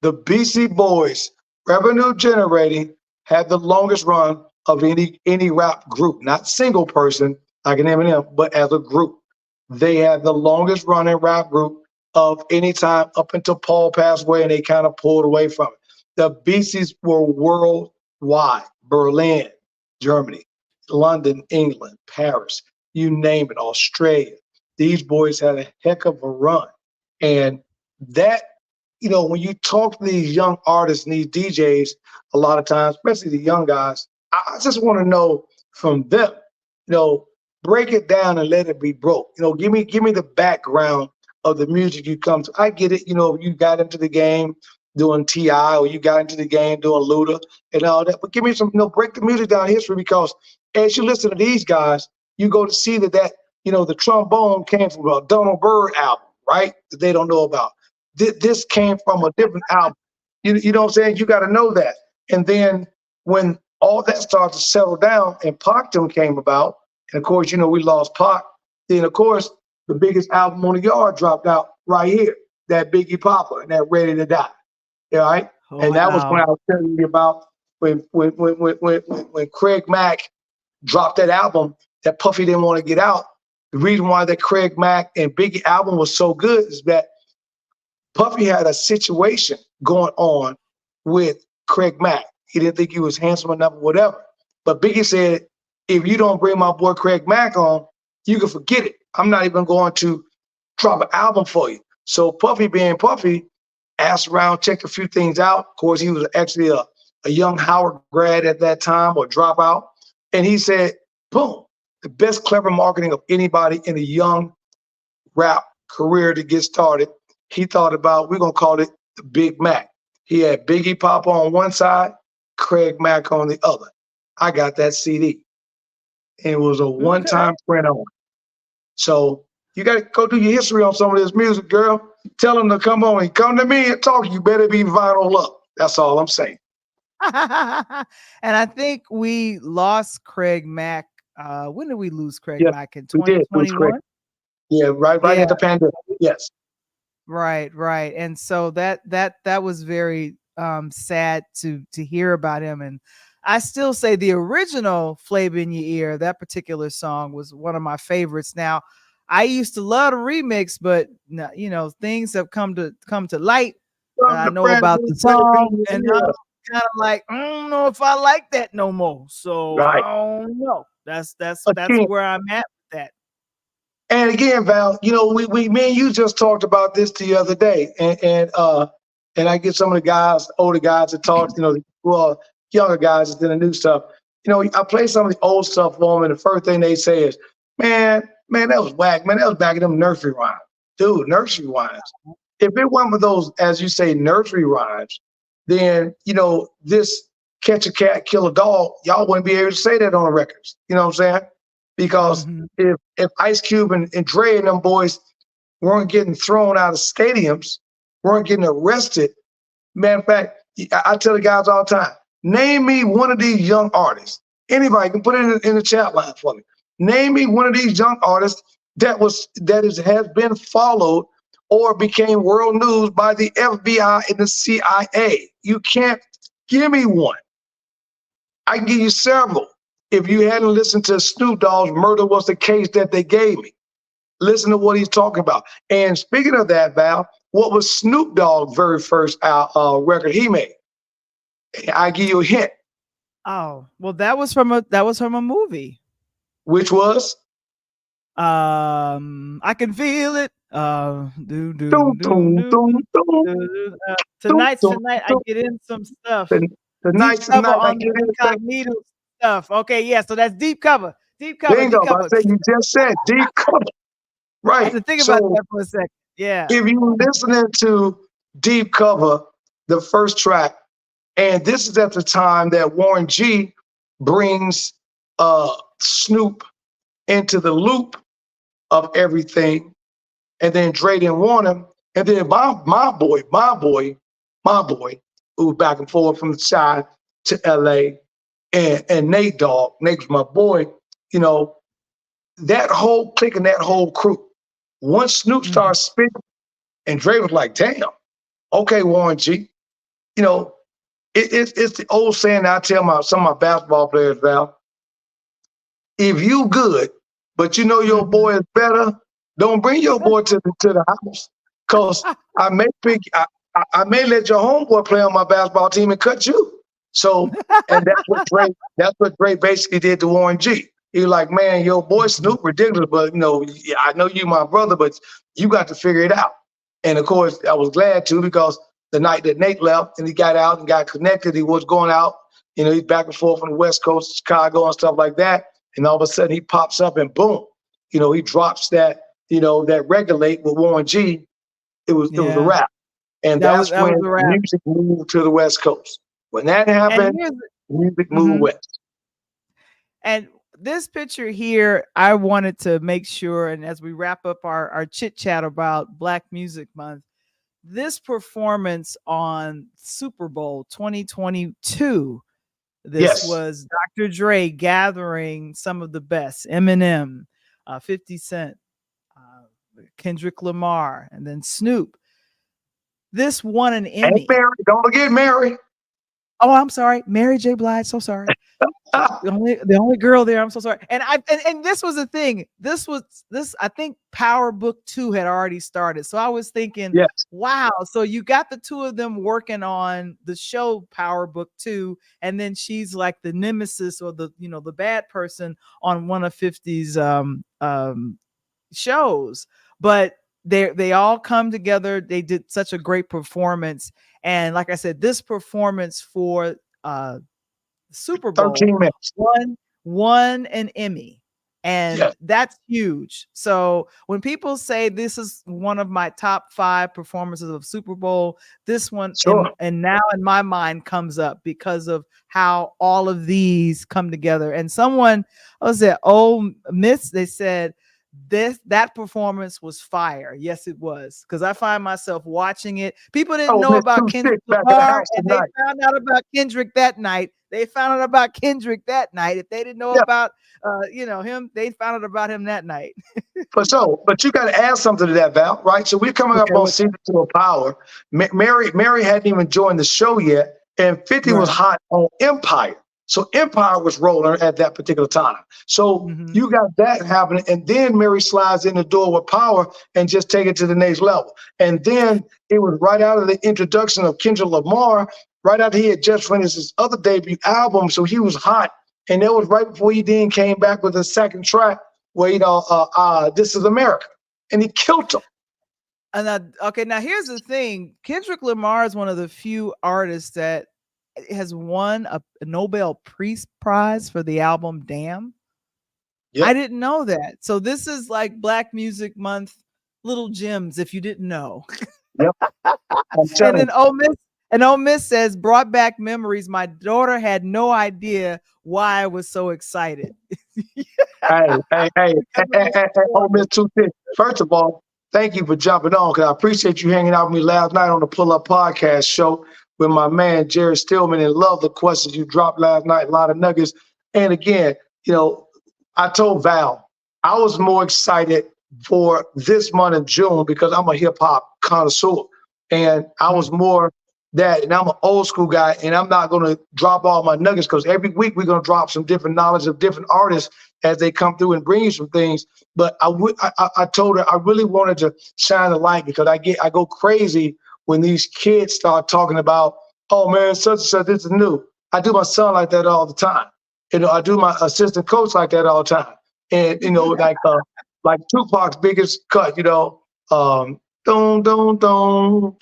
The Beastie Boys, revenue generating, had the longest run of any rap group, not single person like an Eminem, but as a group. They had the longest running rap group of any time up until Paul passed away, and they kind of pulled away from it. The Beasties were worldwide: Berlin, Germany, London, England, Paris, you name it, Australia. These boys had a heck of a run. And that, when you talk to these young artists and these DJs, a lot of times, especially the young guys, I just want to know from them, break it down and let it be broke. Give me the background of the music you come to. I get it, you got into the game doing T.I. or you got into the game doing Luda and all that, but give me some, break the music down history, because as you listen to these guys, you go to see that the trombone came from a Donald Byrd album, right? That they don't know about. This came from a different album. You know what I'm saying? You got to know that. And then when all that started to settle down and Pac came about, and of course, we lost Pac, then of course, the biggest album on the yard dropped out right here, that Biggie Papa and that Ready to Die. All right? Oh, and that was when I was telling you about when Craig Mack dropped that album that Puffy didn't want to get out. The reason why that Craig Mack and Biggie album was so good is that Puffy had a situation going on with Craig Mack. He didn't think he was handsome enough or whatever. But Biggie said, if you don't bring my boy Craig Mack on, you can forget it. I'm not even going to drop an album for you. So Puffy, being Puffy, asked around, checked a few things out. Of course, he was actually a young Howard grad at that time, or dropout. And he said, boom, the best clever marketing of anybody in a young rap career to get started. He thought about, we're going to call it the Big Mac. He had Biggie Papa on one side, Craig Mack on the other. I got that CD. And it was a one-time print on. So you got to go do your history on some of this music, girl. Tell them to come on and come to me and talk. You better be vinyl up. That's all I'm saying. And I think we lost Craig Mack. When did we lose Craig Mack? In 2021? Yeah, right at the pandemic. Yes. Right. And so that was very sad to hear about him. And I still say the original Flavor in Your Ear, that particular song, was one of my favorites. Now, I used to love the remix, but things have come to light. I know about the song, and I'm kind of like, I don't know if I like that no more. So I don't know. That's where I'm at with that. And again, Val, me and you just talked about this the other day, and I get some of the guys, older guys, that talk, younger guys than the new stuff. I play some of the old stuff for them, and the first thing they say is, man, that was whack. Man, that was back in them nursery rhymes. Dude, nursery rhymes. If it wasn't for those, as you say, nursery rhymes, then, this catch a cat, kill a dog, y'all wouldn't be able to say that on the records. You know what I'm saying? Because if Ice Cube and Dre and them boys weren't getting thrown out of stadiums weren't getting arrested. Matter of fact, I tell the guys all the time, name me one of these young artists. Anybody can put it in the chat line for me. Name me one of these young artists has been followed or became world news by the FBI and the CIA. You can't give me one. I can give you several. If you hadn't listened to Snoop Dogg's Murder Was the Case that they gave me, listen to what he's talking about. And speaking of that, Val, what was Snoop Dogg's very first record he made? I give you a hint. Oh, well, that was from a movie. Which was? I Can Feel It. Tonight's tonight. I get in some stuff. Tonight's tonight. I get in incognito stuff. Okay, yeah. So that's deep cover. Deep cover. Bingo. Deep cover. I said you just said deep cover. Right. I had to think about that for a second. Yeah. If you're listening to Deep Cover, the first track, and this is at the time that Warren G brings Snoop into the loop of everything, and then Dre didn't want him, and then my boy, who back and forth from the side to LA, and Nate Dogg, Nate's my boy, you know, that whole clique and that whole crew. Once Snoop started spitting, and Dre was like, damn, okay, Warren G. You know, it's the old saying that I tell some of my basketball players, Val. If you good, but you know your boy is better, don't bring your boy to the house. Because I may let your homeboy play on my basketball team and cut you. So, and that's what Dre basically did to Warren G. He was like, man, your boy Snoop ridiculous, but you know, I know you my brother, but you got to figure it out. And of course, I was glad to, because the night that Nate left and he got out and got connected, he was going out, you know, he's back and forth from the West Coast to Chicago and stuff like that. And all of a sudden he pops up and boom, you know, he drops that, you know, that Regulate with Warren G. It was a wrap. And that's when music moved to the West Coast. When that happened, music moved west. And this picture here, I wanted to make sure, and as we wrap up our chit chat about Black Music Month, this performance on Super Bowl 2022, this was Dr. Dre gathering some of the best, Eminem, 50 Cent, Kendrick Lamar, and then Snoop. This won an Emmy. And Mary, don't forget Mary. Oh, I'm sorry, Mary J. Blige. So sorry. the only girl there. I'm so sorry. And this was the thing. This I think Power Book 2 had already started. So I was thinking, wow. So you got the two of them working on the show Power Book 2, and then she's like the nemesis or the bad person on one of 50's shows. But they all come together. They did such a great performance. And like I said, this performance for Super Bowl won an Emmy. And that's huge. So when people say this is one of my top 5 performances of Super Bowl, this one and now in my mind comes up because of how all of these come together. And someone said, they said that performance was fire. Yes, it was. Because I find myself watching it. People didn't know about Kendrick Lamar, and they found out about Kendrick that night. If they didn't know about him, they found out about him that night. For sure. But you got to add something to that, Val, right? So we're coming up on Season 2 of Power. Mary hadn't even joined the show yet, and 50 was hot on Empire. So Empire was rolling at that particular time. So you got that happening, and then Mary slides in the door with Power and just take it to the next level. And then it was right out of the introduction of Kendrick Lamar, right after he had just finished his other debut album, so he was hot. And that was right before he then came back with a second track where, This Is America. And he killed him. And now here's the thing. Kendrick Lamar is one of the few artists that has won a Nobel Peace Prize for the album Damn. Yep. I didn't know that. So this is like Black Music Month, little gems if you didn't know. Yep. And then Ole Miss says, brought back memories. My daughter had no idea why I was so excited. Hey, Ole Miss 2 First of all, thank you for jumping on, because I appreciate you hanging out with me last night on the Pull Up Podcast show with my man, Jared Stillman, and love the questions you dropped last night, a lot of nuggets. And again, I told Val, I was more excited for this month in June because I'm a hip hop connoisseur. And I was more that, and I'm an old school guy, and I'm not going to drop all my nuggets because every week we're going to drop some different knowledge of different artists as they come through and bring you some things. But I told her I really wanted to shine a light because I go crazy when these kids start talking about, oh man, such and such, this is new. I do my son like that all the time. I do my assistant coach like that all the time. And like Tupac's biggest cut, don don don don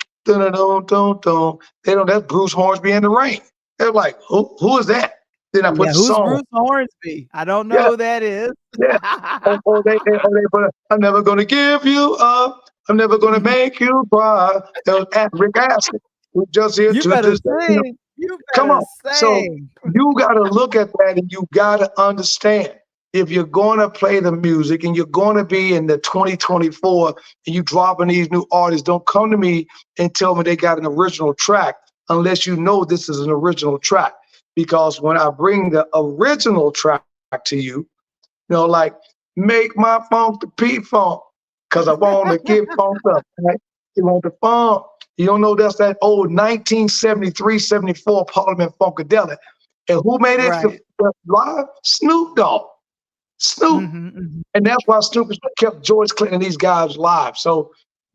don don. They don't. That's Bruce Hornsby in the Rain. They're like, who is that? Then I put the who's song. Bruce Hornsby? I don't know who that is. Yeah. or they put, I'm never gonna give you up. I'm never gonna make you cry. That was Rick Astley. We're just here You to better just sing. You come better on. So sing. you got to look at that and you got to understand, if you're going to play the music and you're going to be in the 2024 and you dropping these new artists, don't come to me and tell me they got an original track unless you know this is an original track. Because when I bring the original track to you, like make my funk the P-funk, because I want to get funked up. Right? You want the funk. You don't know that's that old 1973-74 Parliament Funkadelic. And who made it live? Snoop Dogg. Snoop. And that's why Snoop kept George Clinton and these guys live. So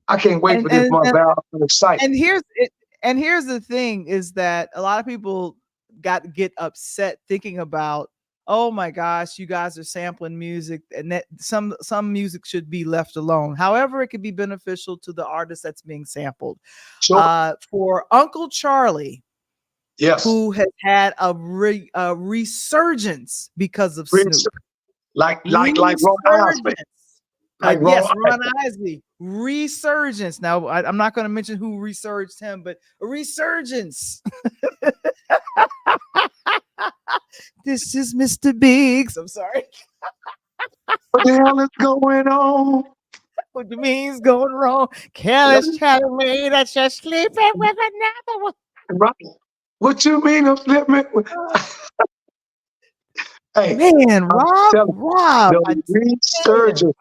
I can't wait for this month, Val. I'm excited. And here's the thing is that a lot of people get upset thinking about, oh my gosh, you guys are sampling music and that some music should be left alone. However, it could be beneficial to the artist that's being sampled. Sure. For Uncle Charlie, yes, who has had a resurgence because of Snoop. Like Ron Isley. Ron Isley. Resurgence. Now, I'm not going to mention who resurged him, but a resurgence. This is Mr. Biggs. I'm sorry. What the hell is going on? What do you mean is going wrong? Careless telling me that you're sleeping with another one. Right. What you mean I'm sleeping with? Hey, man, Rob. The resurgence.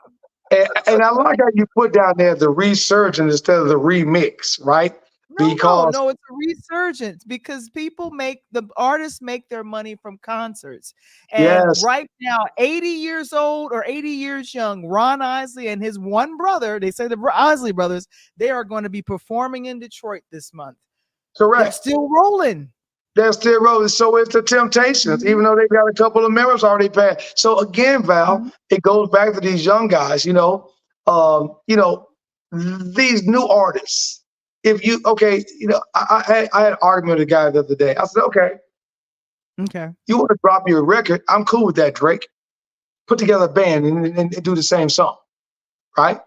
And I like how you put down there the resurgence instead of the remix, right? No, it's a resurgence because the artists make their money from concerts. And right now, 80 years old or 80 years young, Ron Isley and his one brother, they say the Isley brothers, they are going to be performing in Detroit this month. Correct. They're still rolling. They're still rolling. So it's the Temptations, even though they got a couple of members already passed. So again, Val, it goes back to these young guys, these new artists. I had an argument with a guy the other day. I said, okay, you want to drop your record? I'm cool with that, Drake. Put together a band and do the same song, right?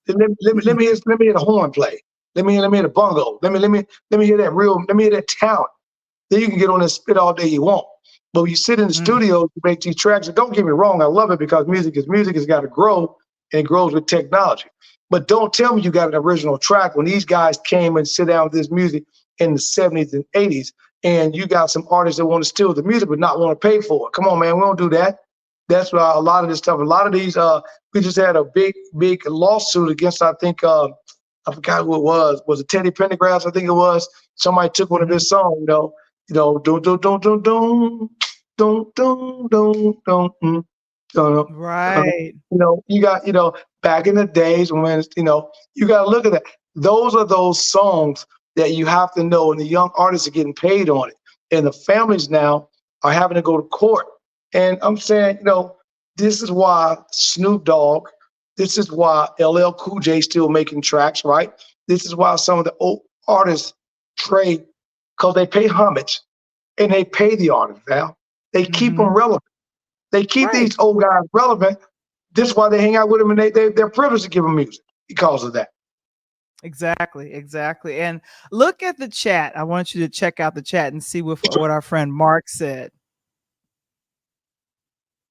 Let me hear the horn play. Let me hear the bongo. Let me hear that let me hear that talent. Then you can get on and spit all day you want. But when you sit in the studio to make these tracks, and don't get me wrong, I love it because music has got to grow, and it grows with technology. But don't tell me you got an original track when these guys came and sit down with this music in the 70s and 80s, and you got some artists that want to steal the music but not want to pay for it. Come on, man, we don't do that. That's why a lot of this stuff, a lot of these, we just had a big lawsuit against, I think, I forgot who it was. Was it Teddy Pendergrass? I think it was. Somebody took one of his songs, don't. Right. You got, back in the days when, you got to look at that. Those are those songs that you have to know, and the young artists are getting paid on it. And the families now are having to go to court. And I'm saying, this is why Snoop Dogg, this is why LL Cool J still making tracks, right? This is why some of the old artists trade, because they pay homage and they pay the artists, Val. They keep them relevant. They keep these old guys relevant. This is why they hang out with them, and they're privileged to give them music because of that. Exactly. And look at the chat. I want you to check out the chat and see what our friend Mark said.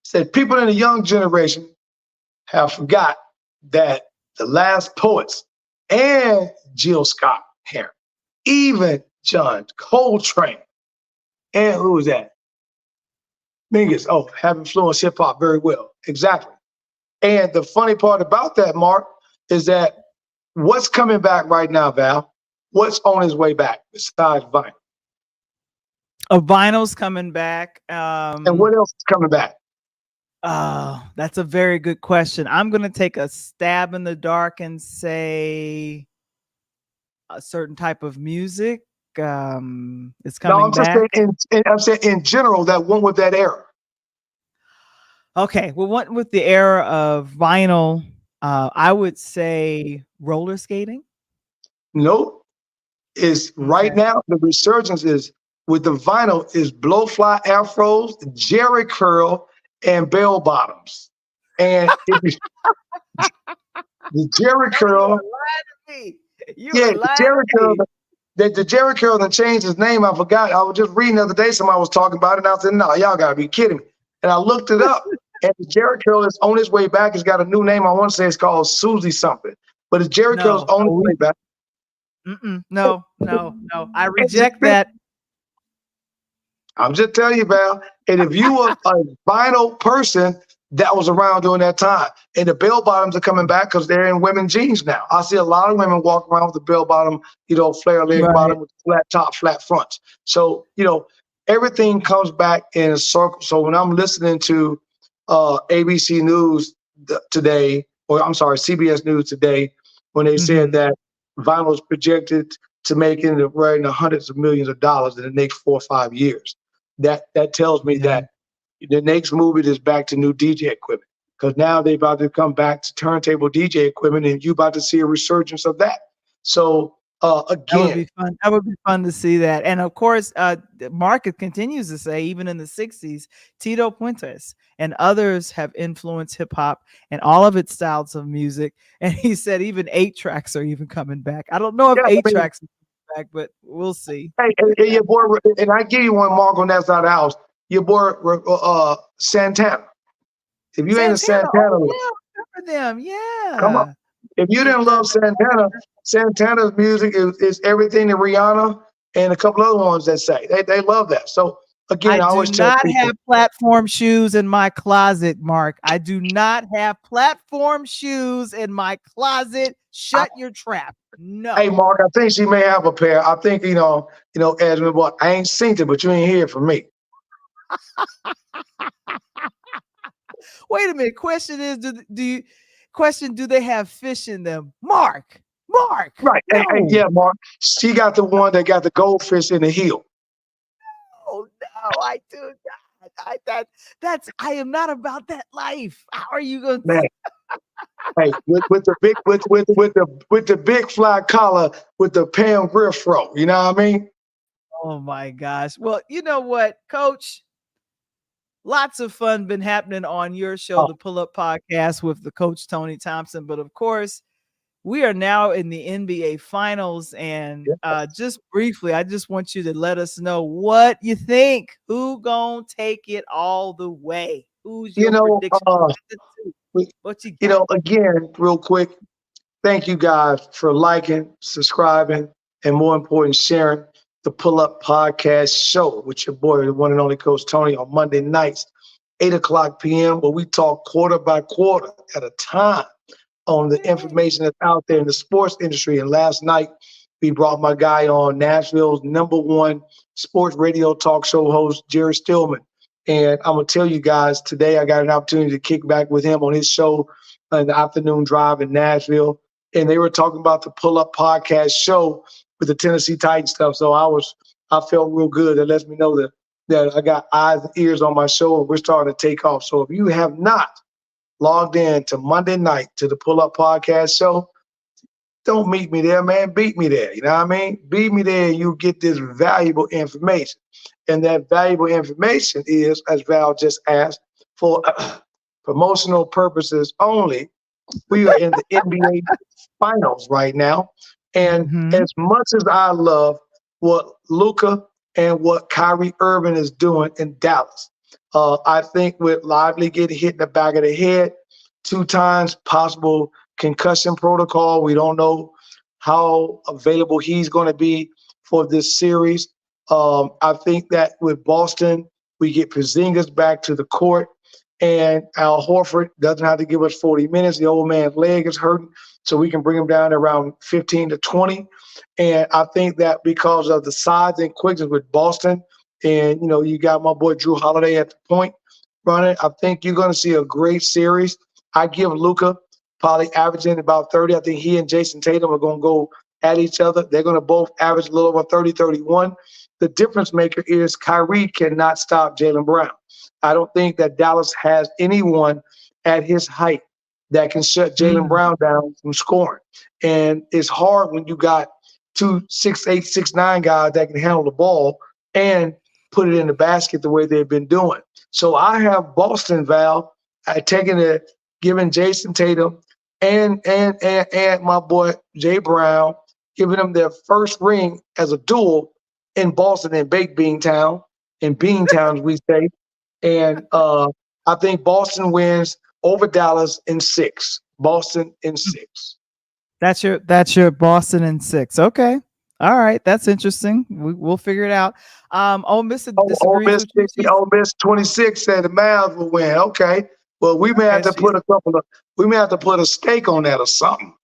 Said people in the young generation have forgot that The Last Poets, and Jill Scott Heron, even John Coltrane, and who was that? Mingus. Oh, have influenced hip hop very well. Exactly. And the funny part about that, Mark, is that what's coming back right now, Val? What's on his way back besides vinyl? Vinyl's coming back. And what else is coming back? That's a very good question. I'm going to take a stab in the dark and say a certain type of music is coming back. I'm saying in general that went with that era. Okay, well, what with the era of vinyl, I would say roller skating. Nope. Is right now the resurgence is with the vinyl is blowfly afros, jerry curl, and bell bottoms. And the jerry curl, the jerry curl that changed his name. I forgot. I was just reading the other day. Somebody was talking about it, and I said, "No, y'all gotta be kidding me." And I looked it up, and the jerry curl is on its way back. It's got a new name. I want to say it's called Susie something, but the jerry curl is on its way back. No. I reject that. I'm just telling you, Val. And if you were a vinyl person, that was around during that time. And the bell bottoms are coming back because they're in women's jeans now. I see a lot of women walk around with the bell bottom, flare leg bottom with flat top, flat fronts. So, everything comes back in a circle. So when I'm listening to ABC News today, or I'm sorry, CBS News today, when they said that vinyl is projected to make in the hundreds of millions of dollars in the next 4 or 5 years, that tells me that the next move is back to new DJ equipment, because now they're about to come back to turntable DJ equipment, and you're about to see a resurgence of that. So again, that would be fun to see that. And of course, Mark continues to say, even in the 60s, Tito Puentes and others have influenced hip hop and all of its styles of music. And he said even 8-tracks are even coming back. I don't know if 8-tracks are coming back, but we'll see. Hey, your boy, and I give you one, Mark, on that side of the house. Your boy Santana. If you ain't a Santana, remember them, come on. If you didn't love Santana, Santana's music is everything that Rihanna and a couple other ones that say they love that. So again, I always do not have platform shoes in my closet, Mark. I do not have platform shoes in my closet. Shut your trap. No. Hey, Mark, I think she may have a pair. I think Esmond, but I ain't seen it, but you ain't hear from me. Wait a minute. Question is, do they have fish in them? Mark. Right. No. And yeah, Mark. She got the one that got the goldfish in the heel. Oh no, I do not. I am not about that life. How are you going to Hey, with the big fly collar with the Pam Griffro, you know what I mean? Oh my gosh. Well, you know what, Coach? Lots of fun been happening on your show, the Pull Up Podcast with the Coach Tony Thompson. But of course, we are now in the NBA Finals. And just briefly, I just want you to let us know what you think. Who gonna take it all the way? Who's your prediction? What you got? Again, real quick, thank you guys for liking, subscribing, and more important, sharing the Pull Up Podcast show with your boy, the one and only Coach Tony, on Monday nights, 8:00 p.m., where we talk quarter by quarter at a time on the information that's out there in the sports industry. And last night, we brought my guy on, Nashville's #1 sports radio talk show host, Jerry Stillman. And I'm going to tell you guys, today I got an opportunity to kick back with him on his show in the afternoon drive in Nashville. And they were talking about the Pull Up Podcast show with the Tennessee Titans stuff. So I felt real good. That lets me know that I got eyes and ears on my show, and we're starting to take off. So if you have not logged in to Monday night to the Pull Up Podcast show, don't meet me there, man. Beat me there. You know what I mean? Beat me there, and you get this valuable information. And that valuable information is, as Val just asked, for promotional purposes only. We are in the NBA Finals right now. And as much as I love what Luka and what Kyrie Irving is doing in Dallas, I think with Lively getting hit in the back of the head 2 times, possible concussion protocol. We don't know how available he's going to be for this series. I think that with Boston, we get Porzingis back to the court, and Al Horford doesn't have to give us 40 minutes. The old man's leg is hurting, so we can bring him down to around 15 to 20. And I think that because of the size and quickness with Boston, and you got my boy Drew Holiday at the point running, I think you're going to see a great series. I give Luka probably averaging about 30. I think he and Jason Tatum are going to go at each other. They're going to both average a little over 30, 31. The difference maker is Kyrie cannot stop Jaylen Brown. I don't think that Dallas has anyone at his height that can shut Jaylen Brown down from scoring. And it's hard when you got 2 6'8", 6'9" guys that can handle the ball and put it in the basket the way they've been doing. So I have Boston, Val, giving Jason Tatum and my boy Jay Brown, giving them their first ring as a duel in Boston and Baked Bean Town, in Beantown, as we say. And I think Boston wins over Dallas in 6. Boston in 6. That's your Boston in 6. Okay. All right. That's interesting. We'll figure it out. Ole Miss disagrees with you. Ole Miss 26 said the Mavs will win. Okay. Well, we may have to put a stake on that or something.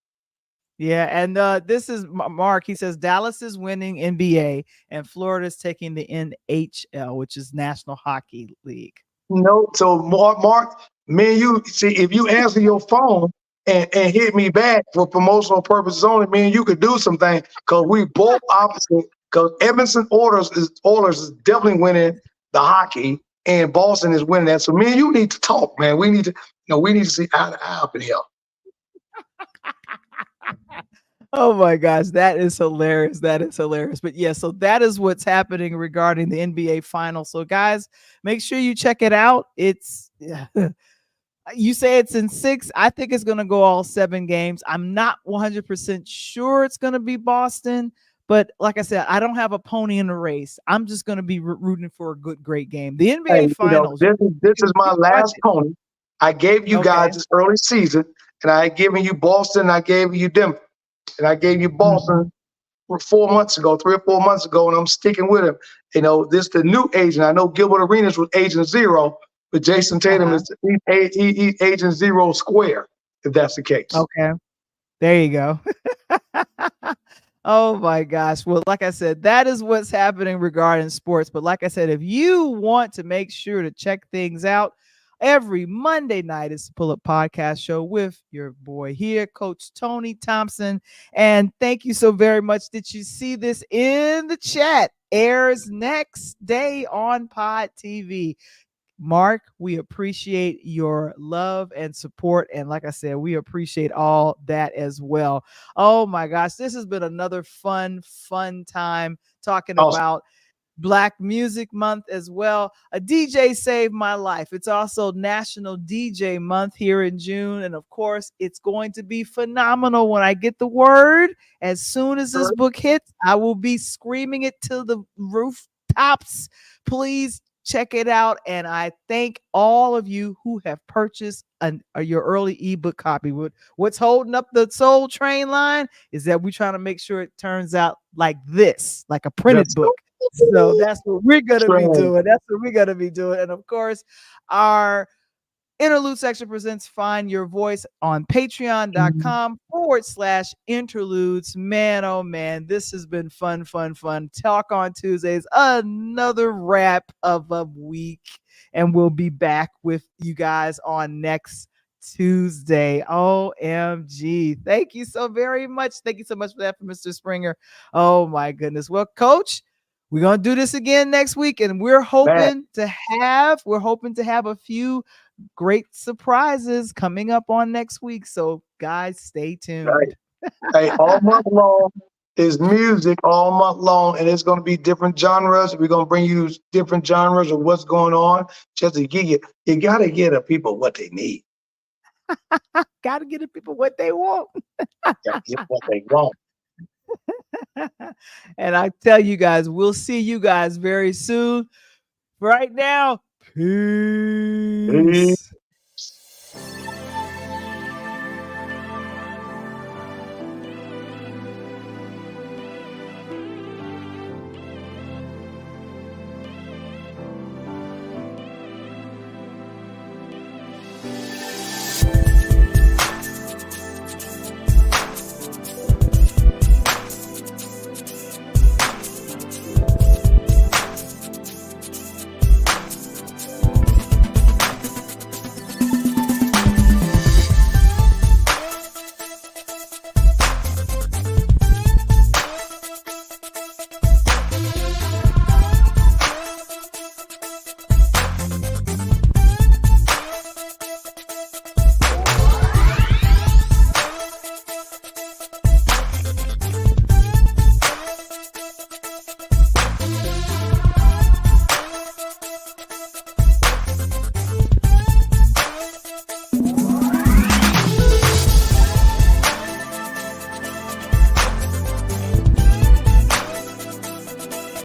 Yeah, and this is Mark. He says Dallas is winning NBA and Florida's taking the NHL, which is National Hockey League. No, so Mark, me and you, see, if you answer your phone and hit me back for promotional purposes only, me and you could do something, because we both opposite. Because Edmonton Oilers is definitely winning the hockey, and Boston is winning that. So me and you need to talk, man. We need to see eye to eye up in here. Oh my gosh, that is hilarious. That is hilarious. But yeah, so that is what's happening regarding the NBA Finals. So guys, make sure you check it out. It's you say it's in 6. I think it's going to go all 7 games. I'm not 100% sure it's going to be Boston, but like I said, I don't have a pony in the race. I'm just going to be rooting for a great game. The NBA Finals. This is my last pony. I gave you guys this early season, and I had given you Boston, I gave you Denver. And I gave you Boston 3 or 4 months ago, and I'm sticking with him. This the new agent. I know Gilbert Arenas was agent 0, but Jason Tatum is he's agent 0 square, if that's the case. Okay. There you go. Oh my gosh. Well, like I said, that is what's happening regarding sports. But like I said, if you want to make sure to check things out, every Monday night is the Pull Up Podcast Show with your boy here, Coach Tony Thompson. And thank you so very much. Did you see this in the chat? Airs next day on Pod TV. Mark, we appreciate your love and support. And like I said, we appreciate all that as well. Oh my gosh, this has been another fun time talking about Black Music Month as well. A DJ saved my life. It's also National DJ Month here in June. And of course, it's going to be phenomenal when I get the word. As soon as this book hits, I will be screaming it to the rooftops. Please check it out. And I thank all of you who have purchased your early ebook copy. What's holding up the Soul Train line is that we're trying to make sure it turns out like this, like a printed book. So that's what we're going to be doing. And of course, our Interlude section presents Find Your Voice on patreon.com/interludes. Man, oh man, this has been fun. Talk on Tuesdays, another wrap of a week. And we'll be back with you guys on next Tuesday. OMG. Thank you so very much. Thank you so much for that from Mr. Springer. Oh my goodness. Well, Coach, we're going to do this again next week, and we're hoping to have a few great surprises coming up on next week. So guys, stay tuned. Right. Hey, all month long is music all month long, and it's going to be different genres. We're going to bring you different genres of what's going on, just to give you got to get the people what they need. Got to get the people what they want. Get what they want. And I tell you guys, we'll see you guys very soon. Right now, peace.